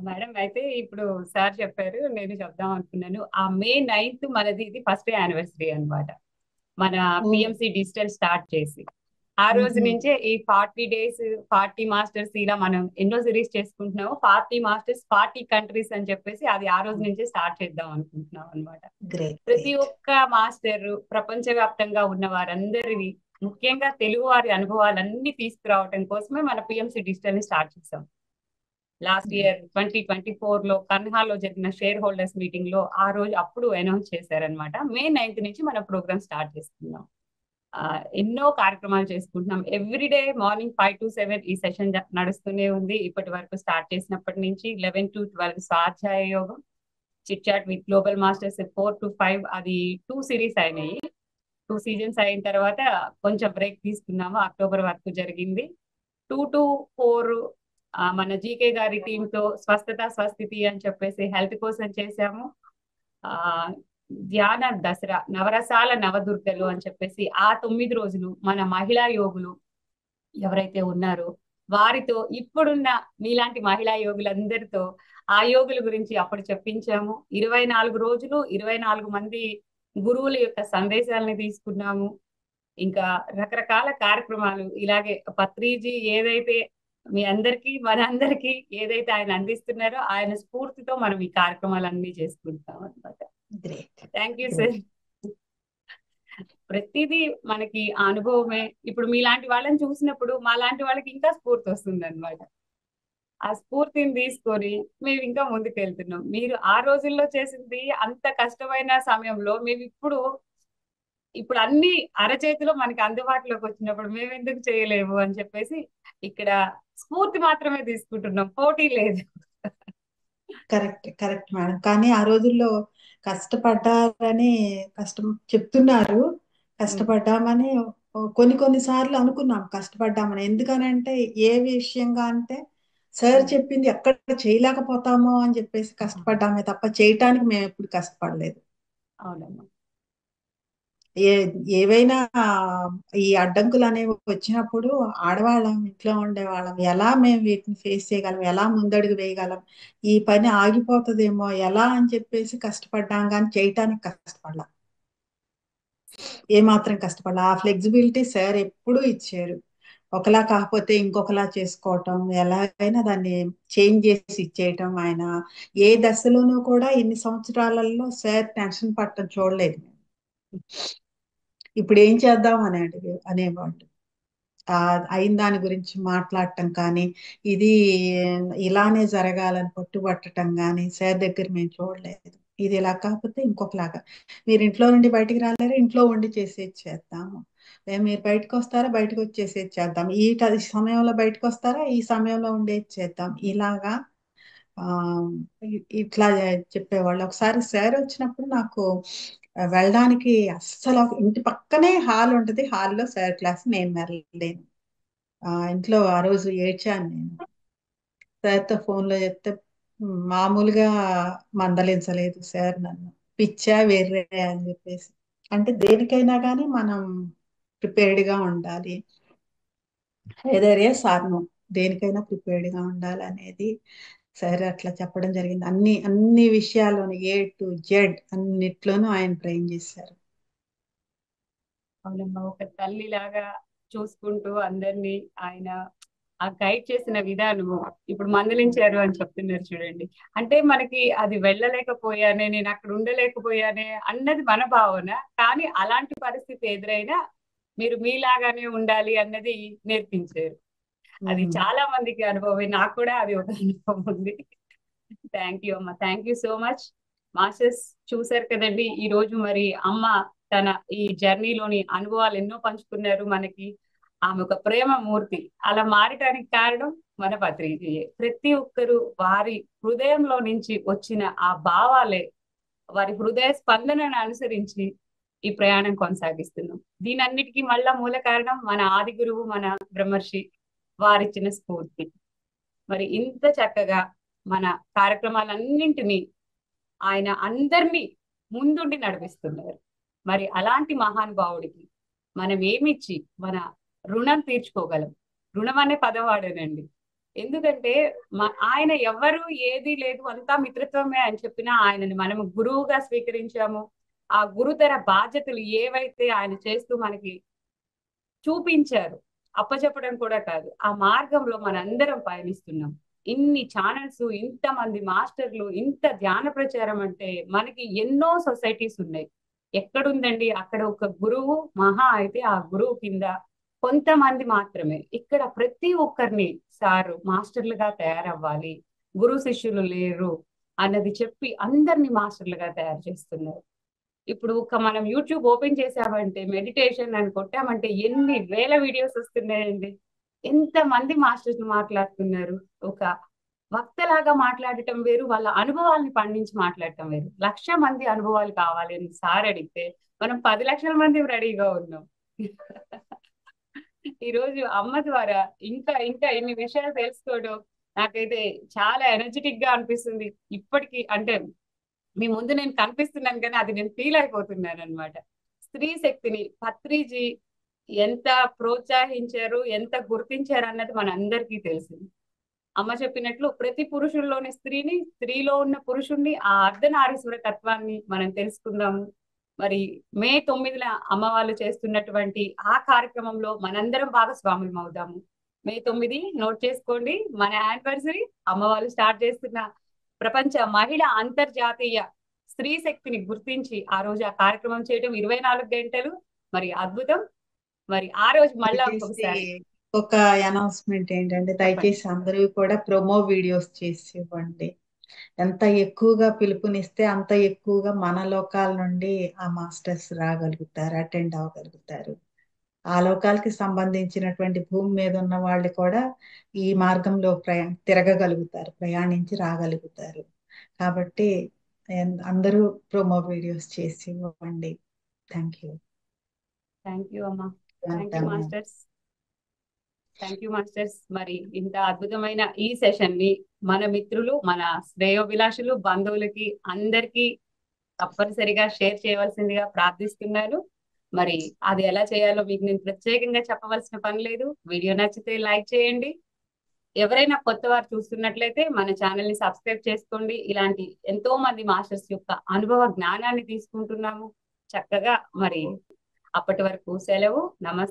Madam అయితే ఇప్పుడు సార్ చెప్పారు, నేను చెప్దాం అనుకున్నాను. ఆ May 9th మనది ఇది ఫస్ట్ యానివర్సరీ అన్నమాట. మన పిఎంసి డిజిటల్ స్టార్ట్ చేసి ఆ రోజు నుంచే ఈ 40 days 40 మాస్టర్స్ ఇలా మనం ఎన్నో సిరీస్ చేసుకుంటున్నాము. 40 మాస్టర్స్ 40 కంట్రీస్ అని చెప్పేసి అది ఆ రోజు నుంచే స్టార్ట్ చేద్దాం అనుకుంటున్నాం అనమాట. ప్రతి ఒక్క మాస్టర్ ప్రపంచవ్యాప్తంగా ఉన్న వారందరివి, ముఖ్యంగా తెలుగు వారి అనుభవాలన్నీ తీసుకురావడం కోసమే మన పిఎంసి డిజిటల్ ని స్టార్ట్ చేసాం. లాస్ట్ ఇయర్ 2024 లో కన్హాలో జరిగిన షేర్ హోల్డర్స్ మీటింగ్ లో ఆ రోజు అప్పుడు అనౌన్స్ చేశారనమాట. May 9th నుంచి మన ప్రోగ్రామ్ స్టార్ట్ చేస్తున్నాం. ఎన్నో కార్యక్రమాలు చేసుకుంటున్నాం. ఎవ్రీడే మార్నింగ్ 5 to 7 ఈ సెషన్ నడుస్తూనే ఉంది. ఇప్పటి వరకు స్టార్ట్ చేసినప్పటి నుంచి 11 to 12 స్వాధ్యాయ యోగం, chit chat with global masters 4 to 5 అది 2 సిరీస్ అయినాయి. 2 seasons అయిన తర్వాత కొంచెం బ్రేక్ తీసుకున్నాము. అక్టోబర్ వరకు జరిగింది. 2 to 4 మన జీకే గారి టీమ్ తో స్వస్థత స్వస్థితి అని చెప్పేసి హెల్త్ కోసం చేశాము. ధ్యాన దసరా నవరసాల నవదుర్గలు అని చెప్పేసి ఆ 9 రోజులు మన మహిళా యోగులు ఎవరైతే ఉన్నారో వారితో, ఇప్పుడున్న మీలాంటి మహిళా యోగులందరితో ఆ యోగుల గురించి అప్పుడు చెప్పించాము. 24 రోజులు 24 మంది గురువుల యొక్క సందేశాలని తీసుకున్నాము. ఇంకా రకరకాల కార్యక్రమాలు ఇలాగే పత్రిజీ ఏదైతే మీ అందరికీ మనందరికీ ఏదైతే ఆయన అందిస్తున్నారో ఆయన స్ఫూర్తితో మనం ఈ కార్యక్రమాలన్నీ చేసుకుంటాం అన్నమాట. Thank you sir. ప్రతిదీ మనకి ఆ అనుభవమే. ఇప్పుడు మీలాంటి వాళ్ళని చూసినప్పుడు మా లాంటి వాళ్ళకి ఇంకా స్ఫూర్తి వస్తుంది అనమాట. ఆ స్ఫూర్తిని తీసుకొని మేము ఇంకా ముందుకు వెళ్తున్నాం. మీరు ఆ రోజుల్లో చేసింది అంత కష్టమైన సమయంలో మేము ఇప్పుడు అన్ని అరచేతిలో మనకి అందుబాటులోకి వచ్చినప్పుడు మేము ఎందుకు చేయలేము అని చెప్పేసి ఇక్కడ స్ఫూర్తి మాత్రమే తీసుకుంటున్నాం, పోటీ లేదు. Correct madam. కానీ ఆ రోజుల్లో కష్టపడ్డారని చెప్తున్నారు, కష్టపడ్డామని కొన్ని సార్లు అనుకున్నాం కష్టపడ్డామని. ఎందుకనంటే ఏ విషయంగా అంటే సార్ చెప్పింది ఎక్కడ చేయలేకపోతామో అని చెప్పేసి కష్టపడ్డామే తప్ప చేయటానికి మేము ఎప్పుడు కష్టపడలేదు. అవునమ్మా. ఏవైనా ఈ అడ్డంకులు అనేవి వచ్చినప్పుడు ఆడవాళ్ళం, ఇంట్లో ఉండేవాళ్ళం, ఎలా మేము వీటిని ఫేస్ చేయగలం, ఎలా ముందడుగు వేయగలం, ఈ పని ఆగిపోతుందేమో ఎలా అని చెప్పేసి కష్టపడ్డాం, కానీ చేయటానికి కష్టపడలా, ఏమాత్రం కష్టపడలా. ఆ ఫ్లెక్సిబిలిటీ సార్ ఎప్పుడూ ఇచ్చారు. ఒకలా కాకపోతే ఇంకొకలా చేసుకోవటం, ఎలాగైనా దాన్ని చేంజ్ చేసి ఇచ్చేయటం. ఆయన ఏ దశలోనూ కూడా ఇన్ని సంవత్సరాలలో సార్ టెన్షన్ పట్టడం చూడలేదు. ఇప్పుడు ఏం చేద్దాం అనేవాళ్ళు. అయిన దాని గురించి మాట్లాడటం కానీ, ఇది ఇలానే జరగాలని పట్టుబట్టడం కానీ సార్ దగ్గర మేము చూడలేదు. ఇది ఇలా కాకపోతే ఇంకొకలాగా, మీరు ఇంట్లో నుండి బయటికి రాలేరు, ఇంట్లో ఉండి చేసేది చేద్దాము, మీరు బయటకు వస్తారా, బయటకు వచ్చేసేది చేద్దాం, ఈ సమయంలో బయటకు వస్తారా, ఈ సమయంలో ఉండేది చేద్దాం, ఇలాగా ఇట్లా చెప్పేవాళ్ళు. ఒకసారి సార్ వచ్చినప్పుడు నాకు వెళ్ళడానికి అస్సలు, ఇంటి పక్కనే హాల్ ఉంటుంది, హాల్లో సార్ క్లాస్, నేను వెళ్ళలేను. ఇంట్లో ఆ రోజు ఏడ్చాను నేను. సార్తో ఫోన్లో చెప్తే మామూలుగా మందలించలేదు సార్ నన్ను. పిచ్చా వెర్రే అని చెప్పేసి. అంటే దేనికైనా కానీ మనం ప్రిపేర్డ్ గా ఉండాలి. ఏదర్ ఎస్ ఆర్ నో, దేనికైనా ప్రిపేర్డ్ గా ఉండాలి అనేది సార్ అట్లా చెప్పడం జరిగింది. అన్ని అన్ని విషయాల్లోనూ A to Z అన్నిట్లోనూ ఆయన ట్రైన్ చేశారు. అవునమ్మా, ఒక తల్లిలాగా చూసుకుంటూ అందరినీ ఆయన ఆ గైడ్ చేసిన విధానము. ఇప్పుడు మందలించారు అని చెప్తున్నారు చూడండి. అంటే మనకి అది వెళ్ళలేకపోయానే, నేను అక్కడ ఉండలేకపోయానే అన్నది మన భావన. కానీ అలాంటి పరిస్థితి ఎదురైనా మీరు మీలాగానే ఉండాలి అన్నది నేర్పించారు. అది చాలా మందికి అనుభవం. నాకు కూడా అది ఒక అనుభవం ఉంది. థ్యాంక్ యూ అమ్మ, thank you so much. Masters చూసారు కదండి, ఈ రోజు మరి అమ్మ తన ఈ జర్నీలోని అనుభవాలు ఎన్నో పంచుకున్నారు మనకి. ఆమె ఒక ప్రేమ మూర్తి. అలా మారటానికి కారణం మన పత్రిజీయే. ప్రతి ఒక్కరు వారి హృదయంలో నుంచి వచ్చిన ఆ భావాలే, వారి హృదయ స్పందనను అనుసరించి ఈ ప్రయాణం కొనసాగిస్తున్నాం. దీనన్నిటికీ మళ్ళా మూల కారణం మన ఆది గురువు, మన బ్రహ్మర్షి వారిచ్చిన స్ఫూర్తి. మరి ఇంత చక్కగా మన కార్యక్రమాలన్నింటినీ ఆయన అందరినీ ముందుండి నడిపిస్తున్నారు. మరి అలాంటి మహానుభావుడికి మనం ఏమిచ్చి మన రుణం తీర్చుకోగలం? రుణం అనే పదం వాడానండి. ఎందుకంటే ఆయన ఎవరు ఏది లేదు, అంతా మిత్రత్వమే అని చెప్పినా ఆయనని మనం గురువుగా స్వీకరించాము. ఆ గురుతర బాధ్యతలు ఏవైతే ఆయన చేస్తూ మనకి చూపించారు, అప్పచెప్పడం కూడా కాదు, ఆ మార్గంలో మనందరం పయనిస్తున్నాం. ఇన్ని ఛానల్స్, ఇంతమంది మాస్టర్లు, ఇంత ధ్యాన ప్రచారం అంటే మనకి ఎన్నో సొసైటీస్ ఉన్నాయి. ఎక్కడుందండి? అక్కడ ఒక గురువు మహా అయితే ఆ గురువు కింద కొంతమంది మాత్రమే. ఇక్కడ ప్రతి ఒక్కరిని సారు మాస్టర్లుగా తయారవ్వాలి, గురు శిష్యులు లేరు అన్నది చెప్పి అందరినీ మాస్టర్లుగా తయారు చేస్తున్నారు. ఇప్పుడు ఒక మనం యూట్యూబ్ ఓపెన్ చేసామంటే, మెడిటేషన్ అని కొట్టామంటే ఎన్ని వేల వీడియోస్ వస్తున్నాయండి. ఎంత మంది మాస్టర్స్ మాట్లాడుతున్నారు. ఒక వక్తలాగా మాట్లాడటం వేరు, వాళ్ళ అనుభవాల్ని పండించి మాట్లాడటం వేరు. 1,00,000 మంది అనుభవాలు కావాలి అని సార్ అడిగితే మనం 10 లక్షల మంది రెడీగా ఉన్నాం. ఈ రోజు అమ్మ ద్వారా ఇంకా ఇంకా ఇన్ని విషయాలు తెలుసుకోవడం నాకైతే చాలా ఎనర్జెటిక్ గా అనిపిస్తుంది. ఇప్పటికీ అంటే మీ ముందు నేను కనిపిస్తున్నాను కానీ అది నేను ఫీల్ అయిపోతున్నాను అనమాట. స్త్రీ శక్తిని పత్రిజీ ఎంత ప్రోత్సహించారు, ఎంత గుర్తించారు అన్నది మనందరికీ తెలిసింది. అమ్మ చెప్పినట్లు ప్రతి పురుషుల్లోని స్త్రీని, స్త్రీలో ఉన్న పురుషుణ్ణి, ఆ అర్ధనారీశ్వర తత్వాన్ని మనం తెలుసుకుందాము. మరి మే 9న అమ్మ వాళ్ళు చేస్తున్నటువంటి ఆ కార్యక్రమంలో మనందరం భాగస్వాములం అవుదాము. మే 9 నోట్ చేసుకోండి, మన యానివర్సరీ. అమ్మ వాళ్ళు స్టార్ట్ చేస్తున్న ప్రపంచ మహిళా అంతర్జాతీయ స్త్రీ శక్తిని గుర్తించి ఆ రోజు ఆ కార్యక్రమం చేయడం 24 గంటలు మరి అద్భుతం. మరి ఆ రోజు మళ్ళా ఒకసారి ఒక అనౌన్స్మెంట్ ఏంటంటే, దయచేసి అందరూ కూడా ప్రోమో వీడియోస్ చేసి ఇవ్వండి. ఎంత ఎక్కువగా పిలుపునిస్తే అంత ఎక్కువగా మన లోకాల నుండి ఆ మాస్టర్స్ రాగలుగుతారు, అటెండ్ అవ్వగలుగుతారు. ఆ లోకాలకి సంబంధించినటువంటి భూమి మీద ఉన్న వాళ్ళు కూడా ఈ మార్గంలో తిరగగలుగుతారు, ప్రయాణించి రాగలుగుతారు. కాబట్టి అందరూ ప్రోమో వీడియోస్ చేసి ఇవ్వండి. Thank you. థ్యాంక్ యూ అమ్మా. Thank you masters. Thank you masters. మరి ఇంత అద్భుతమైన ఈ సెషన్ ని మన మిత్రులు, మన శ్రేయోభిలాషులు, బంధువులకి అందరికీ తప్పనిసరిగా షేర్ చేయవలసిందిగా ప్రార్థిస్తున్నాను. మరి అది ఎలా చేయాలో మీకు నేను ప్రత్యేకంగా చెప్పవలసిన పని లేదు. వీడియో నచ్చితే లైక్ చేయండి. ఎవరైనా కొత్త వారు చూస్తున్నట్లయితే మన ఛానల్ ని సబ్స్క్రైబ్ చేసుకోండి. ఇలాంటి ఎంతో మంది మాస్టర్స్ యొక్క అనుభవ జ్ఞానాన్ని తీసుకుంటున్నాము చక్కగా. మరి అప్పటి వరకు సెలవు. నమస్తే.